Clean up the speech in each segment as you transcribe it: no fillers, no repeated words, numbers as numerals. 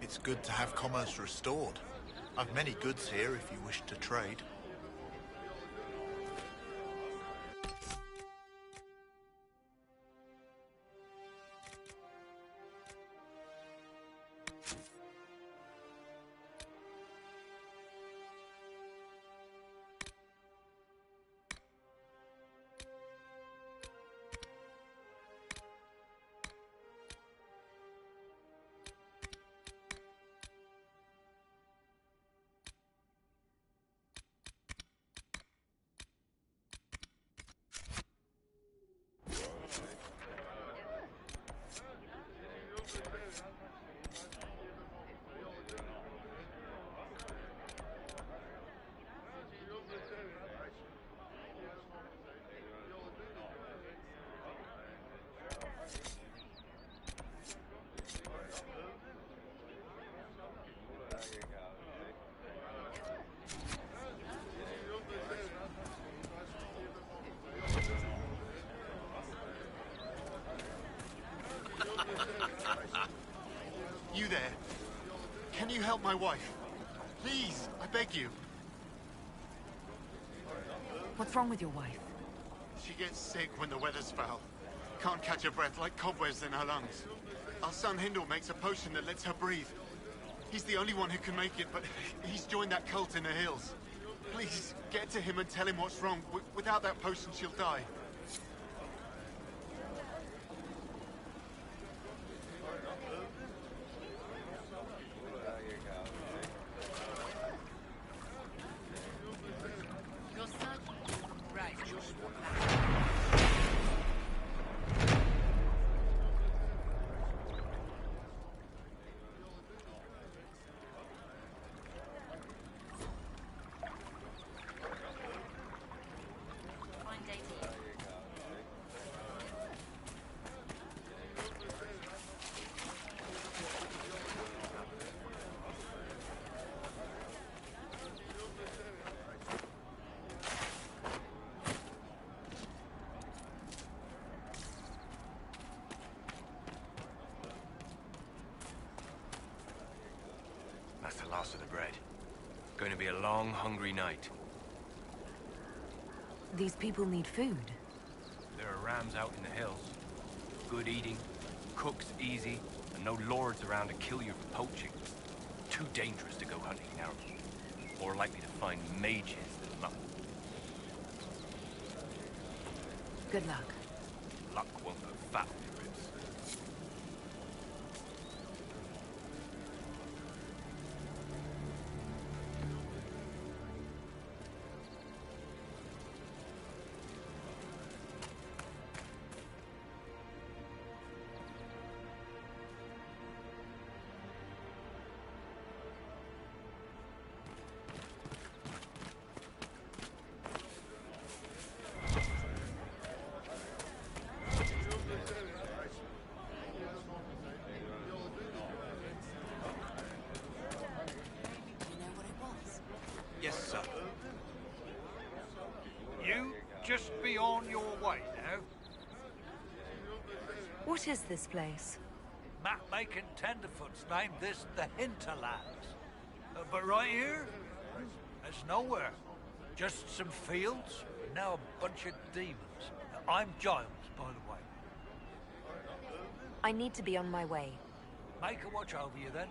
It's good to have commerce restored. I've many goods here if you wish to trade. You there? Can you help my wife? Please, I beg you. What's wrong with your wife? She gets sick when the weather's foul. Can't catch her breath like cobwebs in her lungs. Our son Hindle makes a potion that lets her breathe. He's the only one who can make it, but he's joined that cult in the hills. Please, get to him and tell him what's wrong. Without that potion, she'll die. That's the last of the bread. Going to be a long, hungry night. These people need food. There are rams out in the hills. Good eating, cooks easy, and no lords around to kill you for poaching. Too dangerous to go hunting now. More likely to find mages than luck. Good luck. Luck won't go fat with your ribs. Yes, sir. You just be on your way now. What is this place? Map-making tenderfoots named this the Hinterlands. But right here, there's nowhere. Just some fields, and now a bunch of demons. I'm Giles, by the way. I need to be on my way. Make a watch over you then.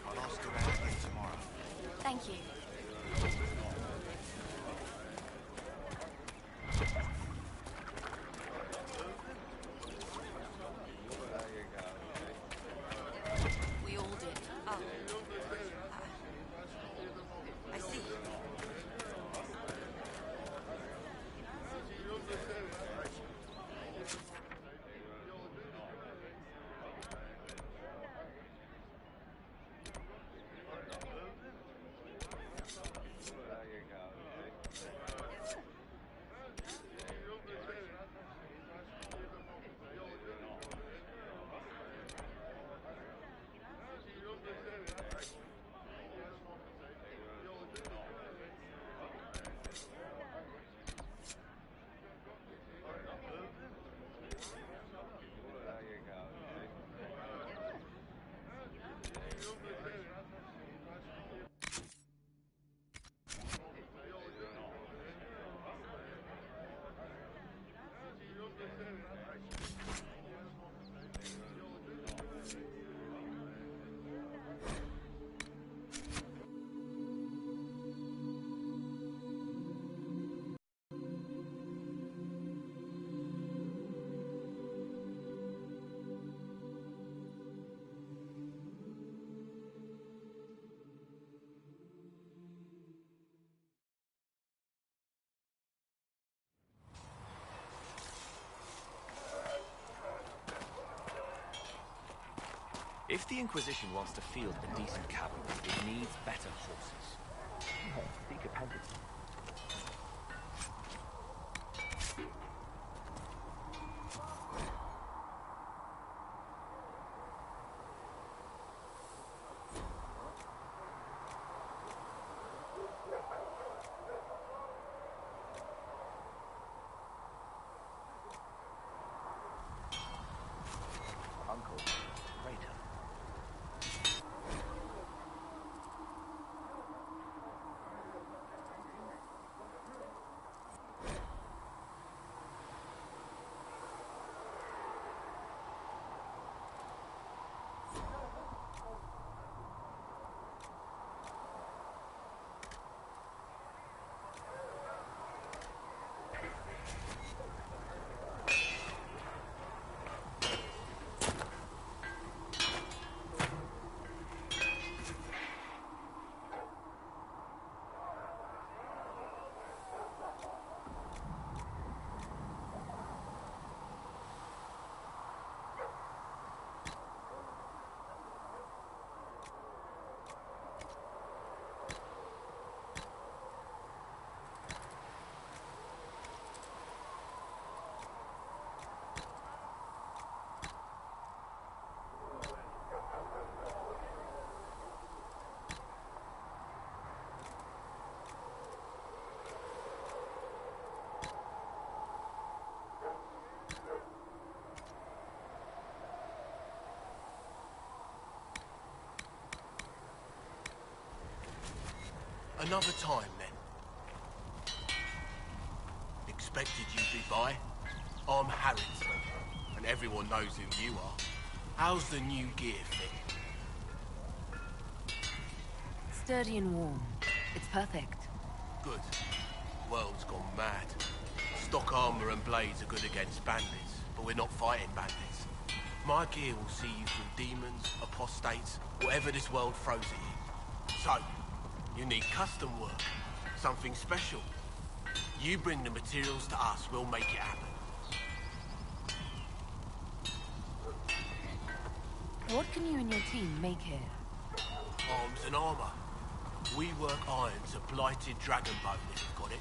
I'll ask around again tomorrow. Thank you. We all did. Oh. I see. If the Inquisition wants to field a decent cavalry, it needs better horses. Uncle, traitor. Another time, then. Expected you'd be by. I'm Harrington, and everyone knows who you are. How's the new gear fit? Sturdy and warm. It's perfect. Good. World's gone mad. Stock armor and blades are good against bandits, but we're not fighting bandits. My gear will see you through demons, apostates, whatever this world throws at you. So, you need custom work. Something special. You bring the materials to us, we'll make it happen. What can you and your team make here? Arms and armor. We work iron to blighted dragon bone if you've got it.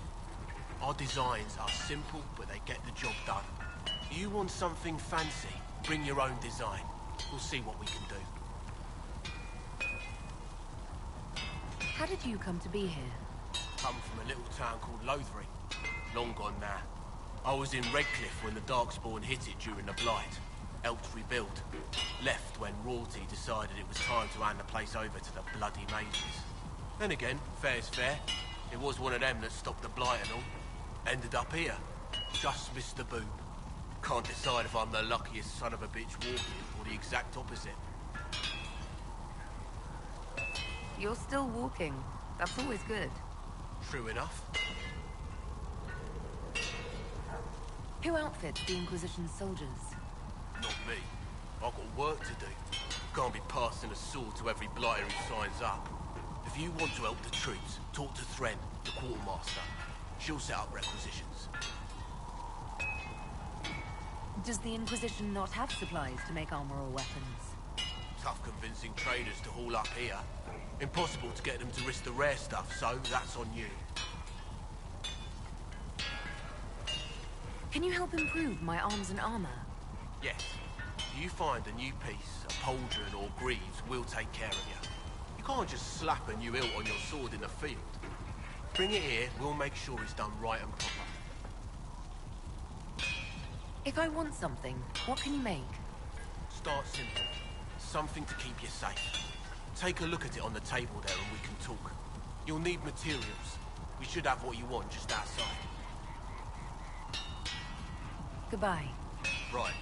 Our designs are simple, but they get the job done. You want something fancy, bring your own design. We'll see what we can do. How did you come to be here? Come from a little town called Lothering. Long gone now. I was in Redcliffe when the Darkspawn hit it during the Blight. Helped rebuild. Left when royalty decided it was time to hand the place over to the bloody mazes. Then again, fair's fair. It was one of them that stopped the Blight and all. Ended up here. Just missed the boom. Can't decide if I'm the luckiest son of a bitch walking or the exact opposite. You're still walking. That's always good. True enough. Who outfits the Inquisition soldiers? Not me. I've got work to do. Can't be passing a sword to every blighter who signs up. If you want to help the troops, talk to Thren, the quartermaster. She'll set up requisitions. Does the Inquisition not have supplies to make armor or weapons? Tough convincing traders to haul up here. Impossible to get them to risk the rare stuff, so that's on you. Can you help improve my arms and armor? Yes. You find a new piece, a pauldron or greaves, we'll take care of you. You can't just slap a new hilt on your sword in the field. Bring it here, we'll make sure it's done right and proper. If I want something, what can you make? Start simple. Something to keep you safe. Take a look at it on the table there and we can talk. You'll need materials. We should have what you want just outside. Goodbye. Right.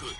Good.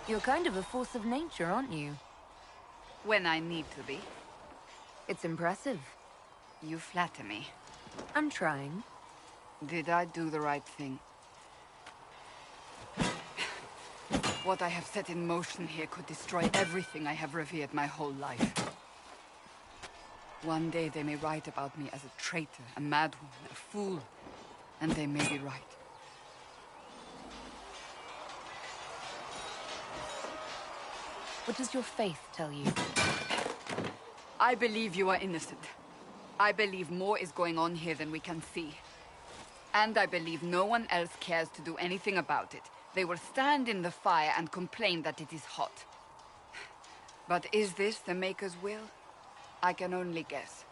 You're kind of a force of nature, aren't you? When I need to be. It's impressive. You flatter me. I'm trying. Did I do the right thing? What I have set in motion here could destroy everything I have revered my whole life. One day they may write about me as a traitor, a madwoman, a fool, and they may be right. What does your faith tell you? I believe you are innocent. I believe more is going on here than we can see. And I believe no one else cares to do anything about it. They will stand in the fire and complain that it is hot. But is this the Maker's will? I can only guess.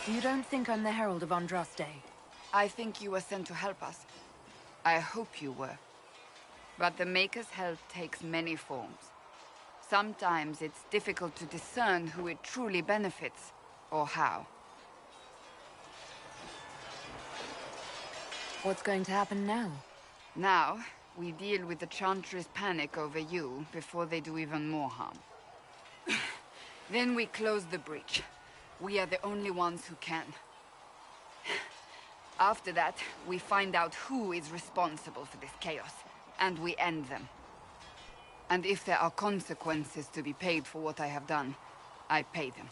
You don't think I'm the Herald of Andraste? I think you were sent to help us. I hope you were. But the Maker's help takes many forms. Sometimes it's difficult to discern who it truly benefits, or how. What's going to happen now? Now, we deal with the Chantry's panic over you before they do even more harm. Then we close the breach. We are the only ones who can. After that, we find out who is responsible for this chaos, and we end them. And if there are consequences to be paid for what I have done, I pay them.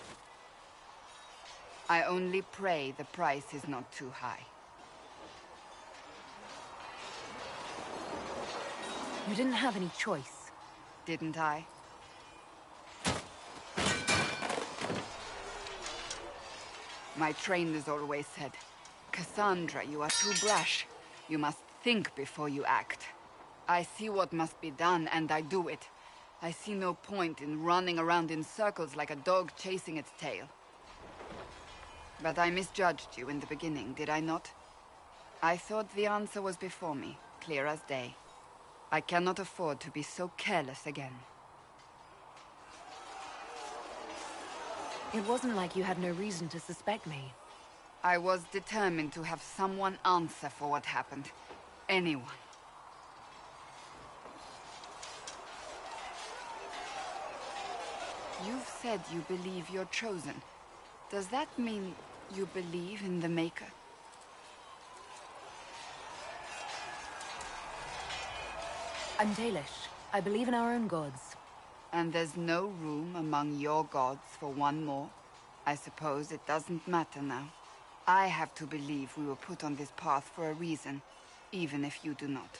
I only pray the price is not too high. You didn't have any choice. Didn't I? My trainers always said, Cassandra, you are too brash. You must think before you act. I see what must be done, and I do it. I see no point in running around in circles like a dog chasing its tail. But I misjudged you in the beginning, did I not? I thought the answer was before me, clear as day. I cannot afford to be so careless again. It wasn't like you had no reason to suspect me. I was determined to have someone answer for what happened. Anyone. You've said you believe you're chosen. Does that mean you believe in the Maker? I'm Dalish. I believe in our own gods. And there's no room among your gods for one more? I suppose it doesn't matter now. I have to believe we were put on this path for a reason, even if you do not.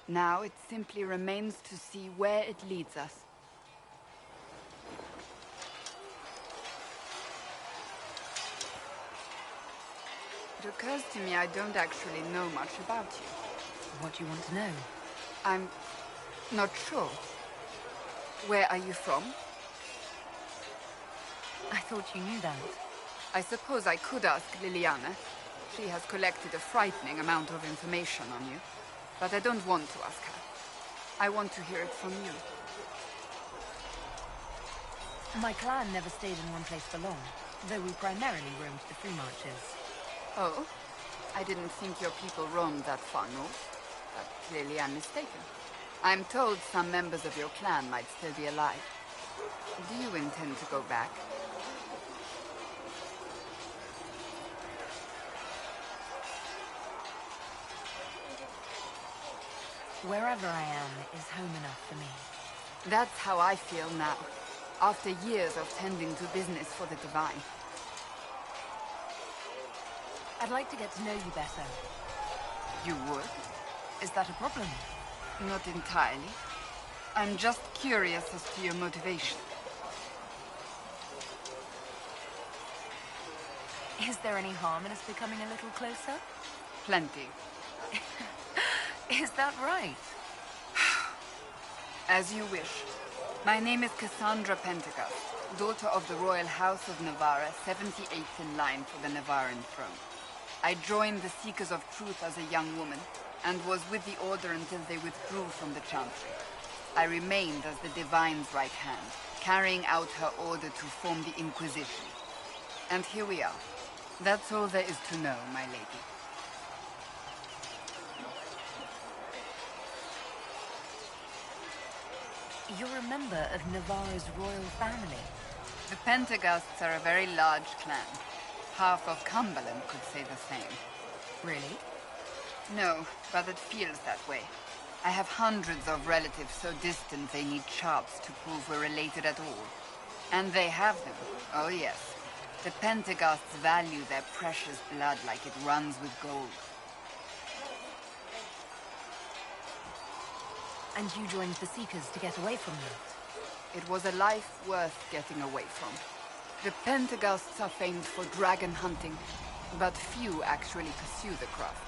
Now it simply remains to see where it leads us. It occurs to me I don't actually know much about you. What do you want to know? I'm not sure. Where are you from? I thought you knew that. I suppose I could ask Liliana. She has collected a frightening amount of information on you. But I don't want to ask her. I want to hear it from you. My clan never stayed in one place for long, though we primarily roamed the free marches. Oh? I didn't think your people roamed that far north. But clearly I'm mistaken. I'm told some members of your clan might still be alive. Do you intend to go back? Wherever I am is home enough for me. That's how I feel now, after years of tending to business for the Divine. I'd like to get to know you better. You would? Is that a problem? Not entirely. I'm just curious as to your motivation. Is there any harm in us becoming a little closer? Plenty. Is that right? As you wish. My name is Cassandra Pentecost, daughter of the Royal House of Navarra, 78th in line for the Navarran throne. I joined the Seekers of Truth as a young woman, and was with the Order until they withdrew from the Chantry. I remained as the Divine's right hand, carrying out her order to form the Inquisition. And here we are. That's all there is to know, my lady. You're a member of Navarra's royal family. The Pentecosts are a very large clan. Half of Cumberland could say the same. Really? No, but it feels that way. I have hundreds of relatives so distant they need charts to prove we're related at all. And they have them. Oh yes. The Pentecosts value their precious blood like it runs with gold. And you joined the Seekers to get away from that? It was a life worth getting away from. The Pentecosts are famed for dragon hunting, but few actually pursue the craft.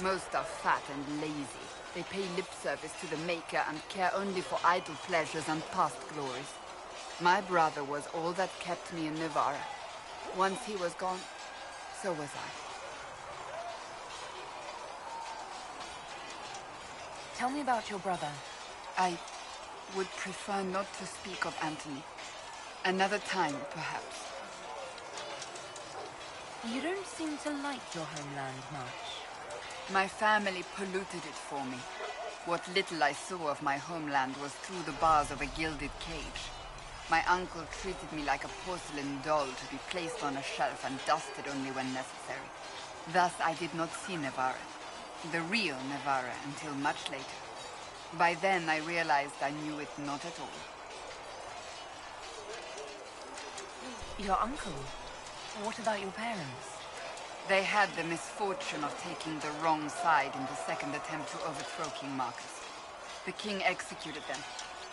Most are fat and lazy. They pay lip service to the Maker and care only for idle pleasures and past glories. My brother was all that kept me in Navarra. Once he was gone, so was I. Tell me about your brother. I would prefer not to speak of Anthony. Another time, perhaps. You don't seem to like your homeland much. My family polluted it for me. What little I saw of my homeland was through the bars of a gilded cage. My uncle treated me like a porcelain doll to be placed on a shelf and dusted only when necessary. Thus I did not see Navarra, the real Navarra, until much later. By then I realized I knew it not at all. Your uncle? What about your parents? They had the misfortune of taking the wrong side in the second attempt to overthrow King Marcus. The king executed them,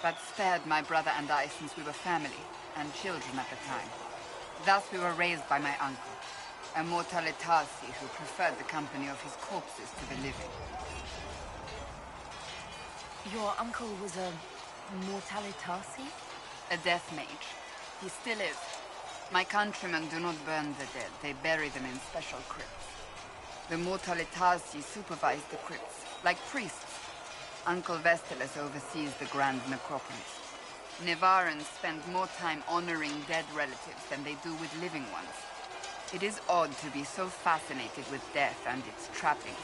but spared my brother and I since we were family, and children at the time. Thus we were raised by my uncle, a mortale Tarsi who preferred the company of his corpses to the living. Your uncle was a Mortalitasi? A death mage. He still is. My countrymen do not burn the dead. They bury them in special crypts. The Mortalitasi supervise the crypts, like priests. Uncle Vestalis oversees the grand necropolis. Nevarans spend more time honoring dead relatives than they do with living ones. It is odd to be so fascinated with death and its trappings.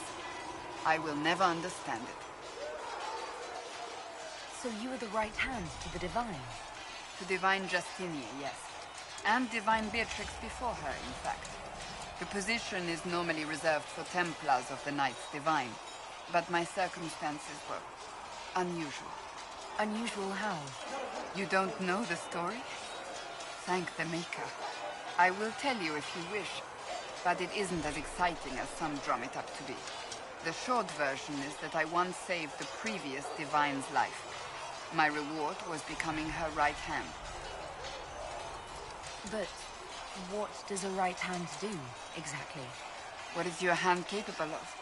I will never understand it. So you were the right hand to the Divine? To Divine Justinia, yes. And Divine Beatrix before her, in fact. The position is normally reserved for Templars of the Knights Divine, but my circumstances were unusual. Unusual how? You don't know the story? Thank the Maker. I will tell you if you wish, but it isn't as exciting as some drum it up to be. The short version is that I once saved the previous Divine's life. My reward was becoming her right hand. But what does a right hand do, exactly? What is your hand capable of?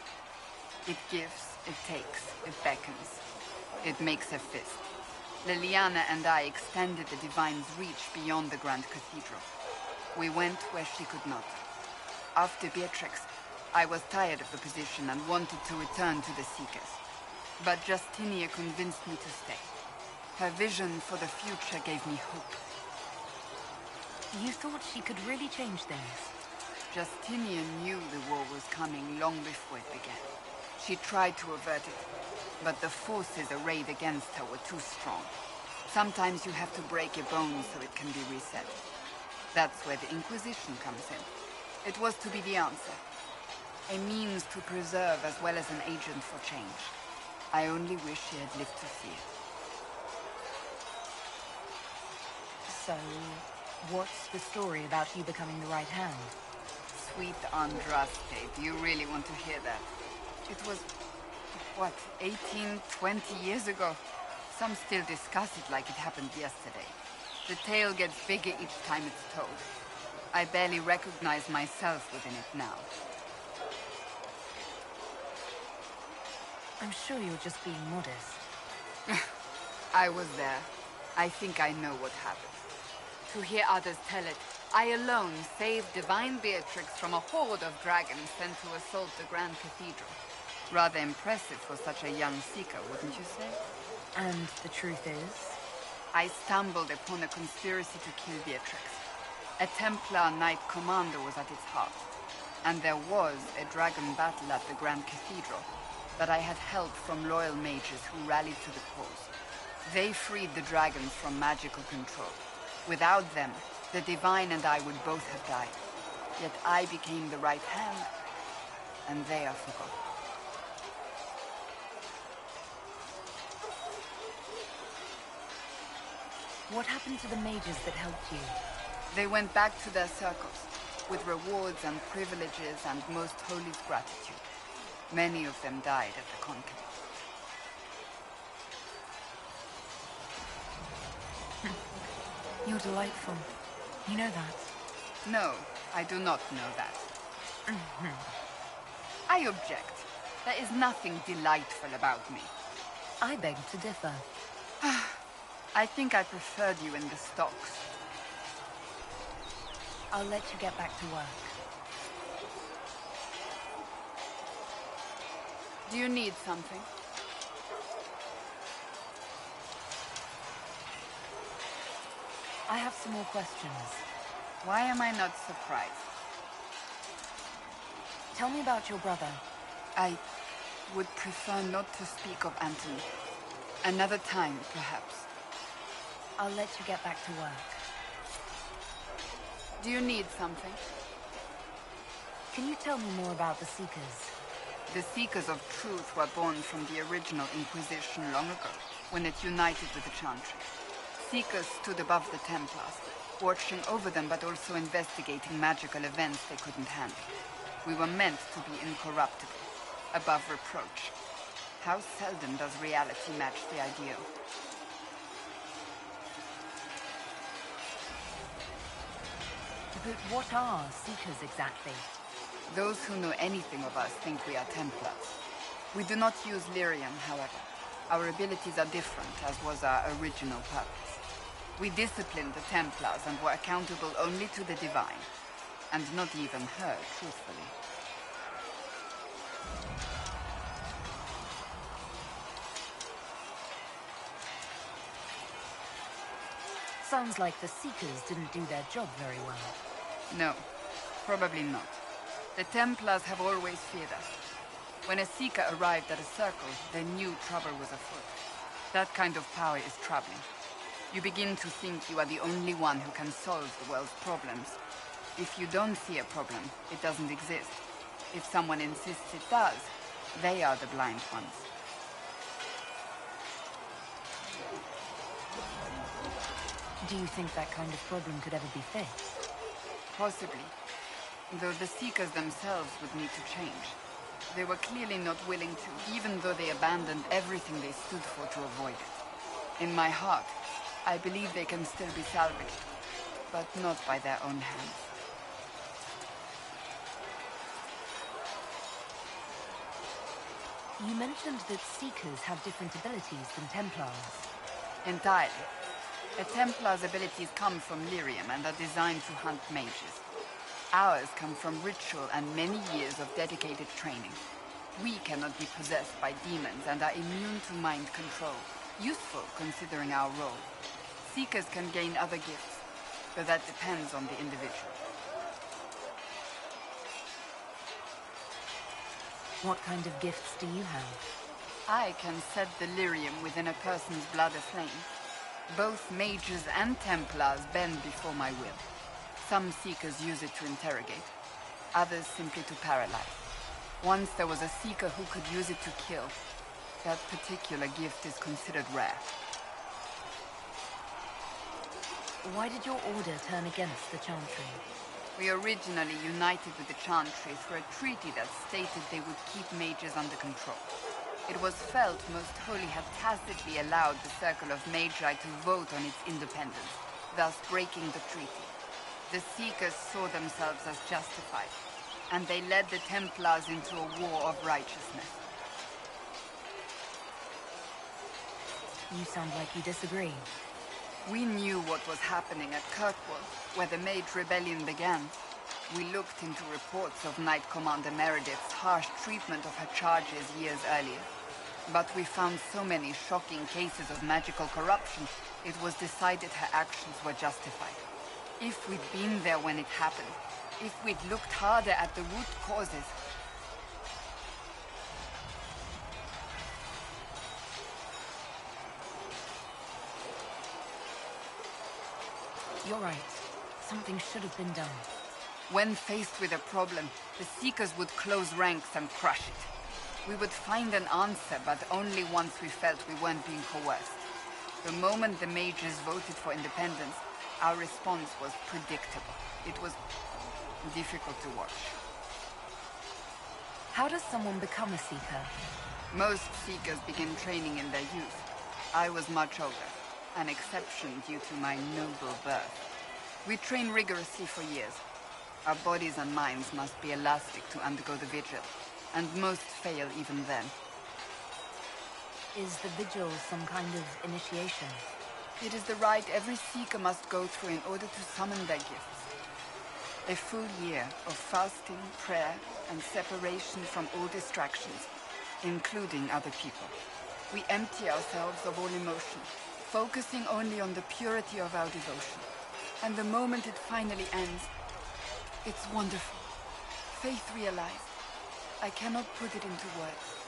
It gives, it takes, it beckons. It makes a fist. Liliana and I extended the Divine's reach beyond the Grand Cathedral. We went where she could not. After Beatrix, I was tired of the position and wanted to return to the Seekers. But Justinia convinced me to stay. Her vision for the future gave me hope. You thought she could really change things? Justinia knew the war was coming long before it began. She tried to avert it, but the forces arrayed against her were too strong. Sometimes you have to break a bone so it can be reset. That's where the Inquisition comes in. It was to be the answer. A means to preserve as well as an agent for change. I only wish she had lived to see it. So, what's the story about you becoming the right hand? Sweet Andraste, do you really want to hear that? It was, what, 18, 20 years ago? Some still discuss it like it happened yesterday. The tale gets bigger each time it's told. I barely recognize myself within it now. I'm sure you're just being modest. I was there. I think I know what happened. To hear others tell it, I alone saved Divine Beatrix from a horde of dragons sent to assault the Grand Cathedral. Rather impressive for such a young seeker, wouldn't you say? And the truth is? I stumbled upon a conspiracy to kill Beatrix. A Templar Knight Commander was at its heart. And there was a dragon battle at the Grand Cathedral. But I had help from loyal mages who rallied to the cause. They freed the dragons from magical control. Without them, the Divine and I would both have died. Yet I became the right hand, and they are forgotten. What happened to the mages that helped you? They went back to their circles, with rewards and privileges and most holy gratitude. Many of them died at the conclave. You're delightful. You know that? No, I do not know that. I object. There is nothing delightful about me. I beg to differ. I think I preferred you in the stocks. I'll let you get back to work. Do you need something? I have some more questions. Why am I not surprised? Tell me about your brother. I would prefer not to speak of Anthony. Another time, perhaps. I'll let you get back to work. Do you need something? Can you tell me more about the Seekers? The Seekers of Truth were born from the original Inquisition long ago, when it united with the Chantry. Seekers stood above the Templars, watching over them but also investigating magical events they couldn't handle. We were meant to be incorruptible, above reproach. How seldom does reality match the ideal? But what are Seekers exactly? Those who know anything of us think we are Templars. We do not use lyrium, however. Our abilities are different, as was our original purpose. We disciplined the Templars and were accountable only to the Divine. And not even her, truthfully. Sounds like the Seekers didn't do their job very well. No, probably not. The Templars have always feared us. When a Seeker arrived at a circle, they knew trouble was afoot. That kind of power is troubling. You begin to think you are the only one who can solve the world's problems. If you don't see a problem, it doesn't exist. If someone insists it does, they are the blind ones. Do you think that kind of problem could ever be fixed? Possibly. Though the Seekers themselves would need to change. They were clearly not willing to, even though they abandoned everything they stood for to avoid it. In my heart, I believe they can still be salvaged, but not by their own hands. You mentioned that Seekers have different abilities than Templars. Entirely. A Templar's abilities come from lyrium and are designed to hunt mages. Ours come from ritual and many years of dedicated training. We cannot be possessed by demons and are immune to mind control. Useful considering our role. Seekers can gain other gifts, but that depends on the individual. What kind of gifts do you have? I can set the lyrium within a person's blood aflame. Both mages and Templars bend before my will. Some Seekers use it to interrogate, others simply to paralyze. Once there was a Seeker who could use it to kill. That particular gift is considered rare. Why did your order turn against the Chantry? We originally united with the Chantry through a treaty that stated they would keep mages under control. It was felt Most Holy had tacitly allowed the Circle of Magi to vote on its independence, thus breaking the treaty. The Seekers saw themselves as justified, and they led the Templars into a war of righteousness. You sound like you disagree. We knew what was happening at Kirkwall, where the Mage Rebellion began. We looked into reports of Knight Commander Meredith's harsh treatment of her charges years earlier. But we found so many shocking cases of magical corruption, it was decided her actions were justified. If we'd been there when it happened, if we'd looked harder at the root causes... You're right. Something should have been done. When faced with a problem, the Seekers would close ranks and crush it. We would find an answer, but only once we felt we weren't being coerced. The moment the mages voted for independence, our response was predictable. It was difficult to watch. How does someone become a Seeker? Most Seekers begin training in their youth. I was much older, an exception due to my noble birth. We train rigorously for years. Our bodies and minds must be elastic to undergo the vigil, and most fail even then. Is the vigil some kind of initiation? It is the rite every Seeker must go through in order to summon their gifts. A full year of fasting, prayer, and separation from all distractions, including other people. We empty ourselves of all emotion, focusing only on the purity of our devotion. And the moment it finally ends, it's wonderful. Faith realized. I cannot put it into words.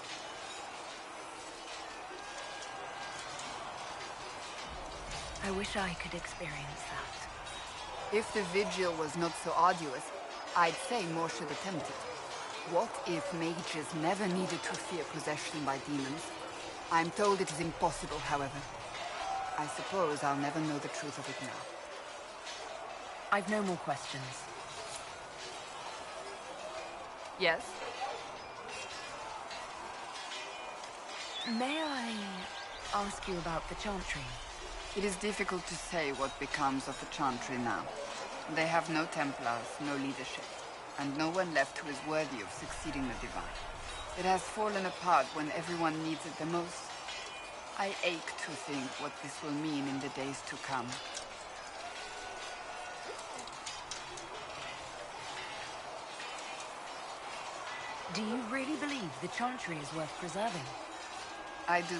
I wish I could experience that. If the vigil was not so arduous, I'd say more should attempt it. What if mages never needed to fear possession by demons? I'm told it is impossible, however. I suppose I'll never know the truth of it now. I've no more questions. Yes? May I ask you about the Chantry? It is difficult to say what becomes of the Chantry now. They have no Templars, no leadership, and no one left who is worthy of succeeding the Divine. It has fallen apart when everyone needs it the most. I ache to think what this will mean in the days to come. Do you really believe the Chantry is worth preserving? I do.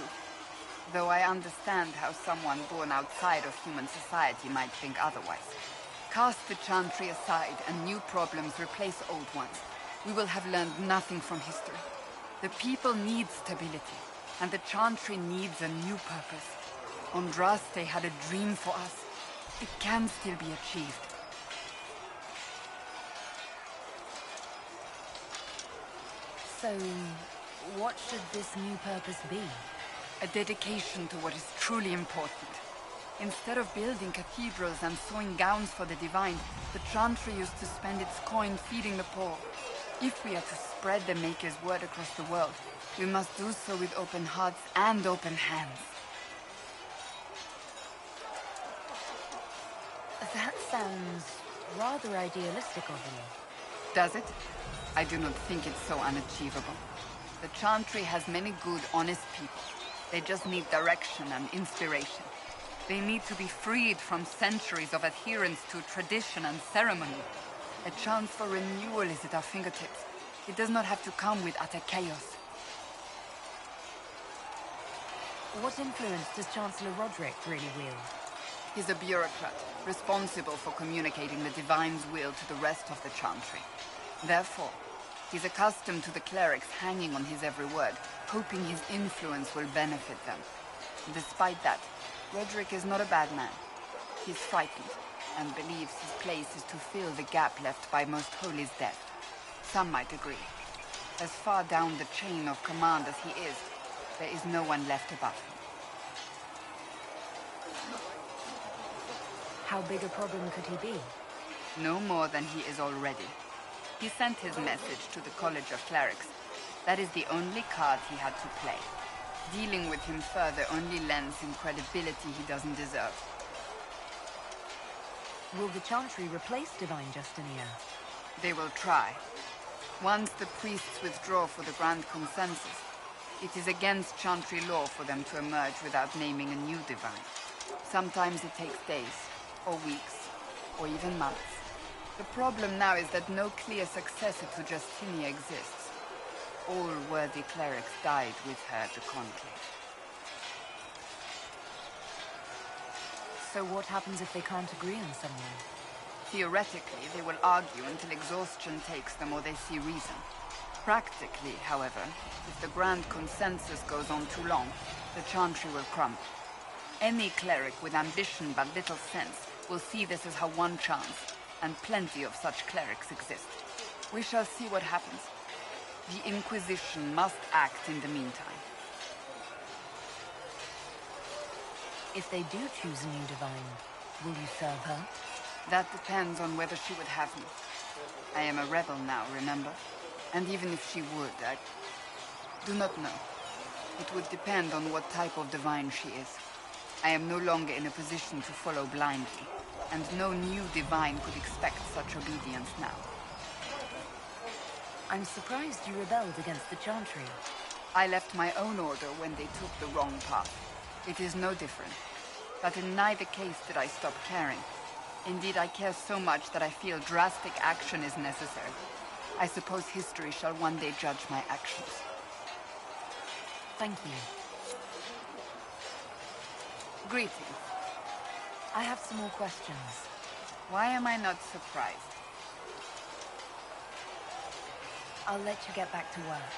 Though I understand how someone born outside of human society might think otherwise. Cast the Chantry aside and new problems replace old ones. We will have learned nothing from history. The people need stability, and the Chantry needs a new purpose. Andraste had a dream for us. It can still be achieved. So, what should this new purpose be? A dedication to what is truly important. Instead of building cathedrals and sewing gowns for the divine, the Chantry used to spend its coin feeding the poor. If we are to spread the Maker's word across the world, we must do so with open hearts and open hands. That sounds rather idealistic of you. Does it? I do not think it's so unachievable. The Chantry has many good, honest people. They just need direction and inspiration. They need to be freed from centuries of adherence to tradition and ceremony. A chance for renewal is at our fingertips. It does not have to come with utter chaos. What influence does Chancellor Roderick really wield? He's a bureaucrat, responsible for communicating the Divine's will to the rest of the Chantry. Therefore, he's accustomed to the clerics hanging on his every word, hoping his influence will benefit them. Despite that, Roderick is not a bad man. He's frightened, and believes his place is to fill the gap left by Most Holy's death. Some might agree. As far down the chain of command as he is, there is no one left above him. How big a problem could he be? No more than he is already. He sent his message to the College of Clerics. That is the only card he had to play. Dealing with him further only lends him credibility he doesn't deserve. Will the Chantry replace Divine Justinia? They will try. Once the priests withdraw for the Grand Consensus, it is against Chantry law for them to emerge without naming a new divine. Sometimes it takes days, or weeks, or even months. The problem now is that no clear successor to Justinia exists. All worthy clerics died with her at the Conclave. So what happens if they can't agree on someone? Theoretically, they will argue until exhaustion takes them or they see reason. Practically, however, if the Grand Consensus goes on too long, the Chantry will crumble. Any cleric with ambition but little sense will see this as her one chance, and plenty of such clerics exist. We shall see what happens. The Inquisition must act in the meantime. If they do choose a new divine, will you serve her? That depends on whether she would have me. I am a rebel now, remember? And even if she would, I do not know. It would depend on what type of divine she is. I am no longer in a position to follow blindly, and no new divine could expect such obedience now. I'm surprised you rebelled against the Chantry. I left my own order when they took the wrong path. It is no different. But in neither case did I stop caring. Indeed, I care so much that I feel drastic action is necessary. I suppose history shall one day judge my actions. Thank you. Greetings. I have some more questions. Why am I not surprised? I'll let you get back to work.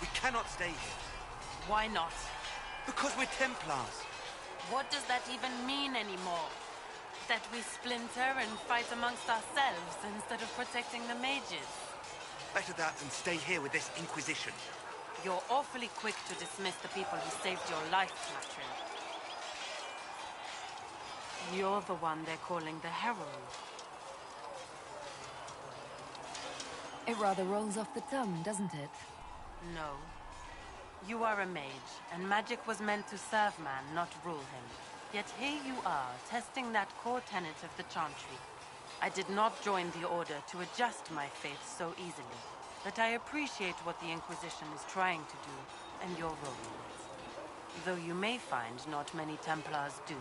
We cannot stay here. Why not? Because we're Templars. What does that even mean anymore? That we splinter and fight amongst ourselves instead of protecting the mages? Better that than stay here with this Inquisition. You're awfully quick to dismiss the people who saved your life, Matrin. You're the one they're calling the Herald. It rather rolls off the tongue, doesn't it? No. You are a mage, and magic was meant to serve man, not rule him. Yet here you are, testing that core tenet of the Chantry. I did not join the Order to adjust my faith so easily, but I appreciate what the Inquisition is trying to do, and your role in it. Though you may find not many Templars do.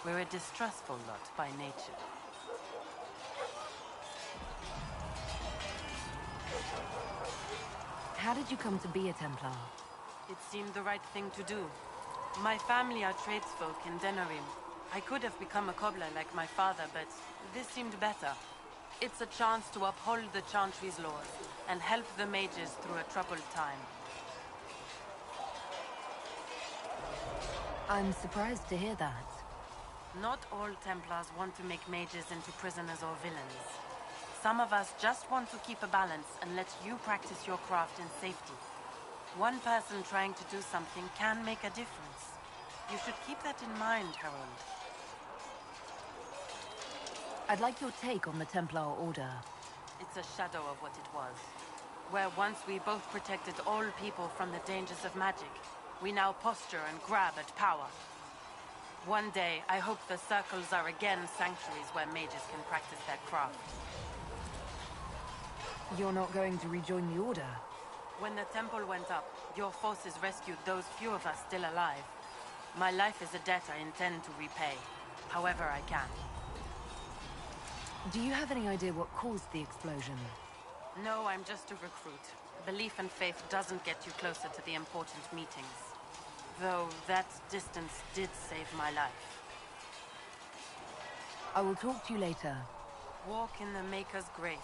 We're a distrustful lot by nature. How did you come to be a Templar? It seemed the right thing to do. My family are tradesfolk in Denerim. I could have become a cobbler like my father, but this seemed better. It's a chance to uphold the Chantry's laws and help the mages through a troubled time. I'm surprised to hear that. Not all Templars want to make mages into prisoners or villains. Some of us just want to keep a balance and let you practice your craft in safety. One person trying to do something can make a difference. You should keep that in mind, Harold. I'd like your take on the Templar Order. It's a shadow of what it was. Where once we both protected all people from the dangers of magic, we now posture and grab at power. One day, I hope the circles are again sanctuaries where mages can practice their craft. You're not going to rejoin the Order? When the temple went up, your forces rescued those few of us still alive. My life is a debt I intend to repay, however I can. Do you have any idea what caused the explosion? No, I'm just a recruit. Belief and faith doesn't get you closer to the important meetings. Though that distance did save my life. I will talk to you later. Walk in the Maker's grace.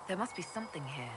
There must be something here.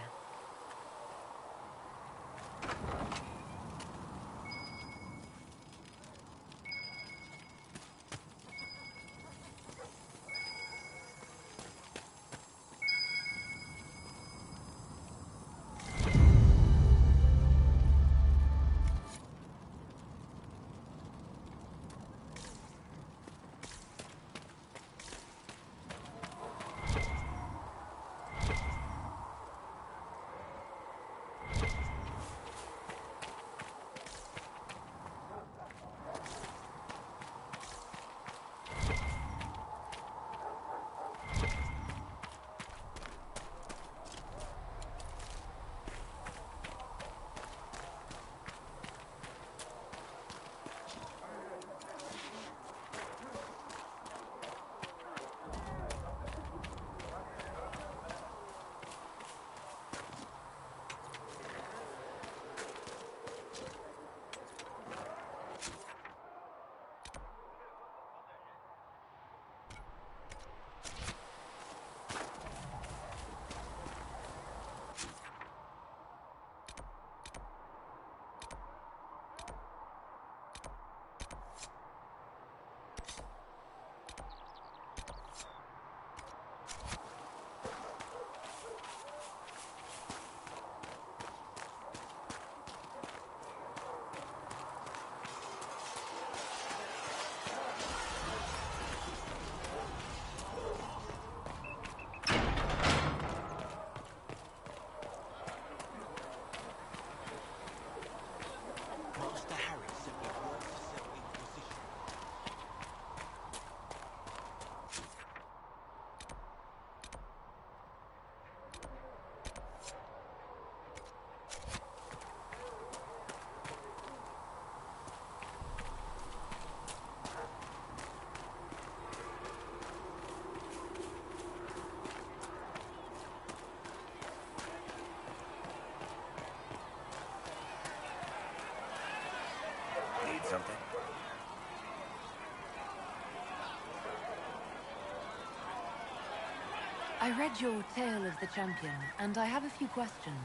I read your Tale of the Champion, and I have a few questions.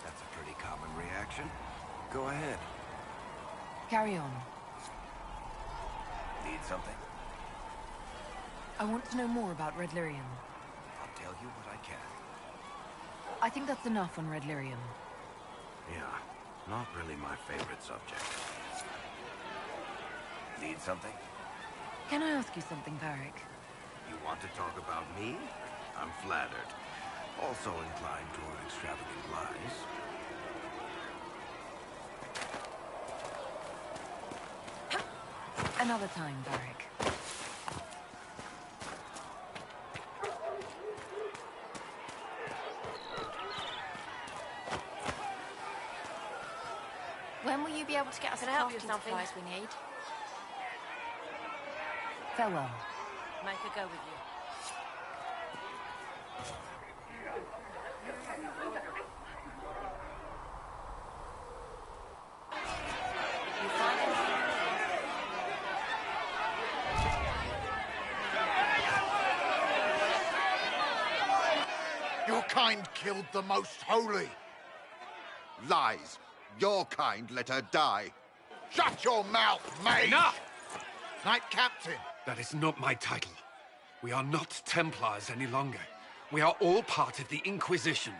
That's a pretty common reaction. Go ahead. Carry on. Need something? I want to know more about Red Lyrium. I'll tell you what I can. I think that's enough on Red Lyrium. Yeah, not really my favorite subject. Need something? Can I ask you something, Varric? You want to talk about me? I'm flattered. Also inclined toward extravagant lies. Another time, Varric. When will you be able to get us the crafting supplies we need? Farewell. Make her go with you. Your kind killed the most holy. Lies. Your kind let her die. Shut your mouth, mate! Enough! Knight Captain. That is not my title. We are not Templars any longer. We are all part of the Inquisition.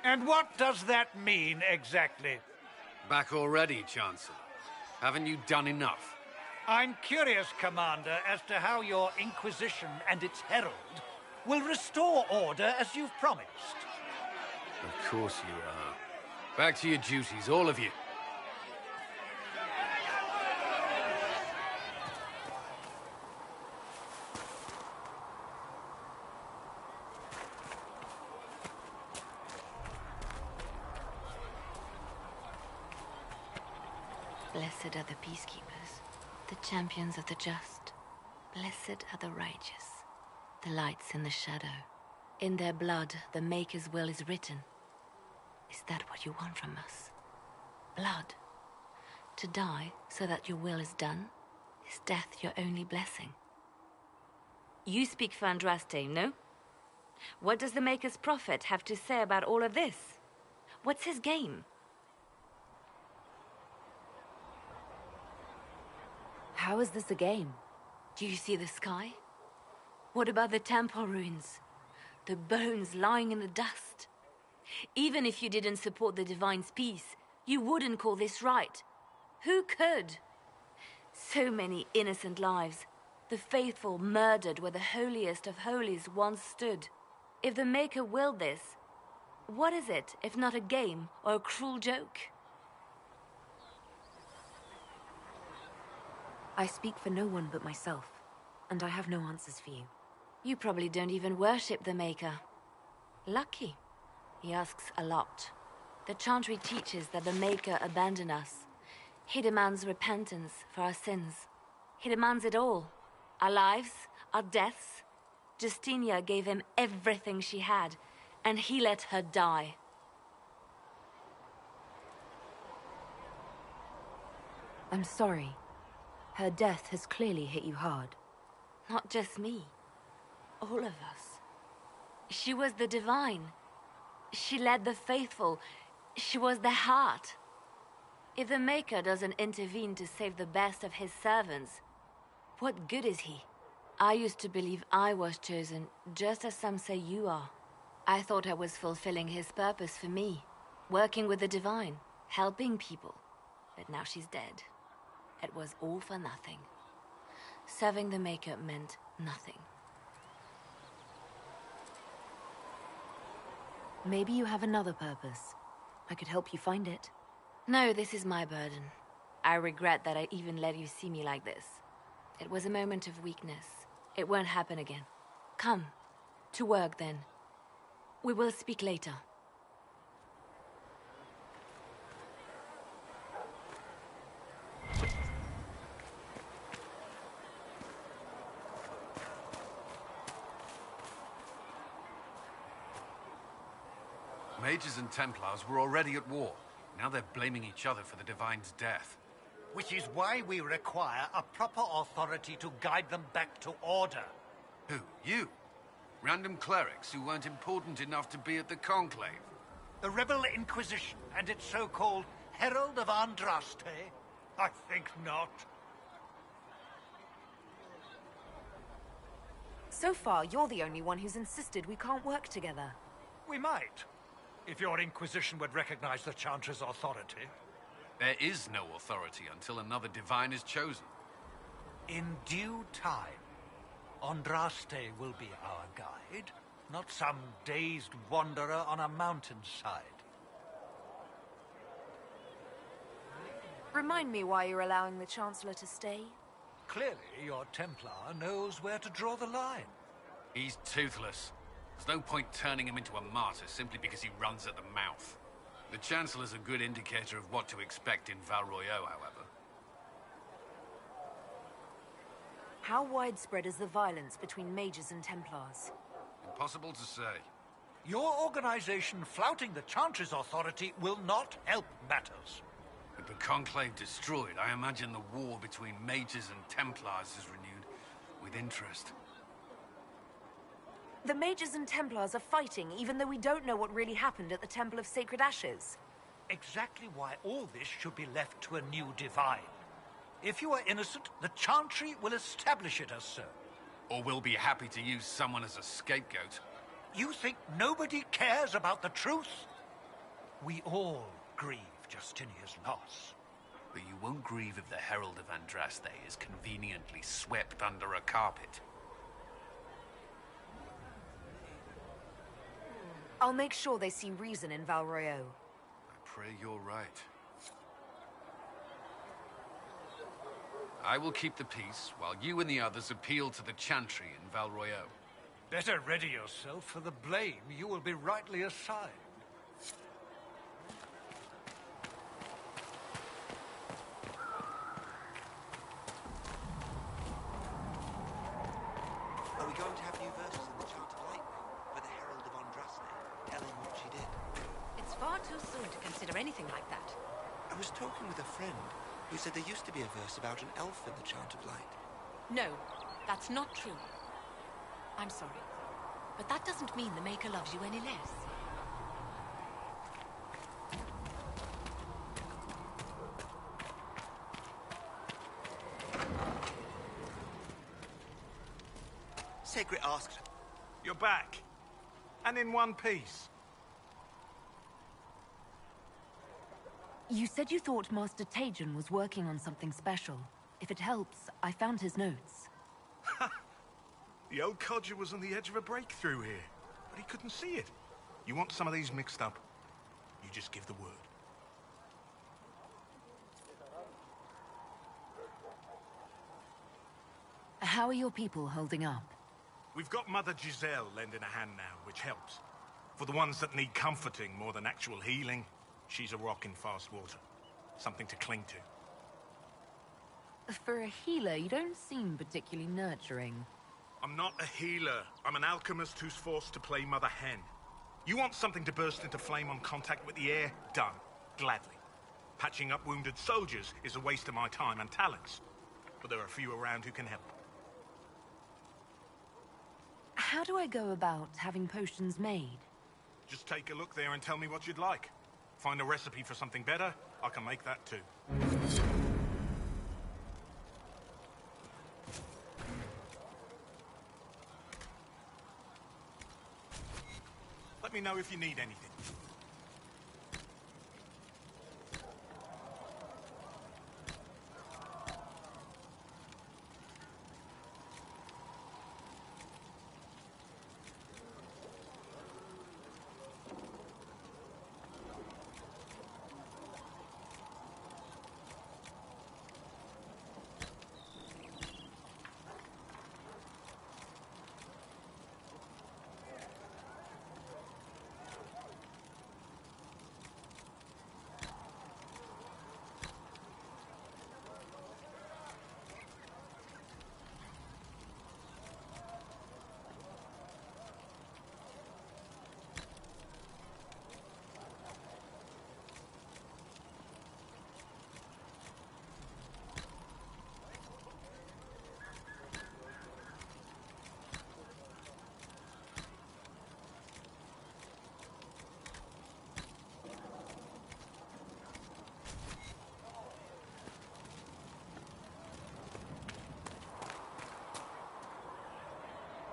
And what does that mean, exactly? Back already, Chancellor. Haven't you done enough? I'm curious, Commander, as to how your Inquisition and its herald will restore order as you've promised. Of course you are. Back to your duties, all of you. Blessed are the peacekeepers, the champions of the just. Blessed are the righteous, the lights in the shadow. In their blood, the Maker's will is written. Is that what you want from us? Blood? To die so that your will is done? Is death your only blessing? You speak for Andraste, no? What does the Maker's prophet have to say about all of this? What's his game? How is this a game? Do you see the sky? What about the temple ruins? The bones lying in the dust? Even if you didn't support the Divine's peace, you wouldn't call this right. Who could? So many innocent lives. The faithful murdered where the holiest of holies once stood. If the Maker willed this, what is it if not a game or a cruel joke? I speak for no one but myself, and I have no answers for you. You probably don't even worship the Maker. Lucky. He asks a lot. The Chantry teaches that the Maker abandoned us. He demands repentance for our sins. He demands it all. Our lives, our deaths. Justinia gave him everything she had, and he let her die. I'm sorry. Her death has clearly hit you hard. Not just me. All of us. She was the Divine. She led the faithful. She was their heart. If the Maker doesn't intervene to save the best of his servants, what good is he? I used to believe I was chosen, just as some say you are. I thought I was fulfilling his purpose for me, working with the Divine, helping people. But now she's dead. It was all for nothing. Serving the Maker meant nothing. Maybe you have another purpose. I could help you find it. No, this is my burden. I regret that I even let you see me like this. It was a moment of weakness. It won't happen again. Come. To work, then. We will speak later. Mages and Templars were already at war. Now they're blaming each other for the Divine's death. Which is why we require a proper authority to guide them back to order. Who? You? Random clerics who weren't important enough to be at the Conclave? The Rebel Inquisition and its so-called Herald of Andraste? I think not. So far, you're the only one who's insisted we can't work together. We might, if your Inquisition would recognize the Chantry's authority. There is no authority until another divine is chosen. In due time, Andraste will be our guide, not some dazed wanderer on a mountainside. Remind me why you're allowing the Chancellor to stay? Clearly, your Templar knows where to draw the line. He's toothless. There's no point turning him into a martyr simply because he runs at the mouth. The Chancellor's a good indicator of what to expect in Val Royeaux, however. How widespread is the violence between mages and Templars? Impossible to say. Your organization flouting the Chantry's authority will not help matters. With the Conclave destroyed, I imagine the war between mages and Templars is renewed with interest. The mages and Templars are fighting, even though we don't know what really happened at the Temple of Sacred Ashes. Exactly why all this should be left to a new divine. If you are innocent, the Chantry will establish it as so. Or we'll be happy to use someone as a scapegoat. You think nobody cares about the truth? We all grieve Justinia's loss. But you won't grieve if the Herald of Andraste is conveniently swept under a carpet. I'll make sure they see reason in Val Royeaux. I pray you're right. I will keep the peace, while you and the others appeal to the Chantry in Val Royeaux. Better ready yourself for the blame you will be rightly assigned. Are we going to have new verses in the Chant of Lightning for the Herald of Andraste, telling what she did? It's far too soon to consider anything like that. I was talking with a friend who said there used to be a verse about an elf in the Chant of Light. No, that's not true. I'm sorry, but that doesn't mean the Maker loves you any less. Segret asked... You're back. And in one piece. You said you thought Master Tajan was working on something special. If it helps, I found his notes. The old codger was on the edge of a breakthrough here, but he couldn't see it. You want some of these mixed up? You just give the word. How are your people holding up? We've got Mother Giselle lending a hand now, which helps. For the ones that need comforting more than actual healing, she's a rock in fast water. Something to cling to. For a healer, you don't seem particularly nurturing. I'm not a healer. I'm an alchemist who's forced to play Mother Hen. You want something to burst into flame on contact with the air? Done. Gladly. Patching up wounded soldiers is a waste of my time and talents. But there are a few around who can help. How do I go about having potions made? Just take a look there and tell me what you'd like. Find a recipe for something better, I can make that too. Let me know if you need anything.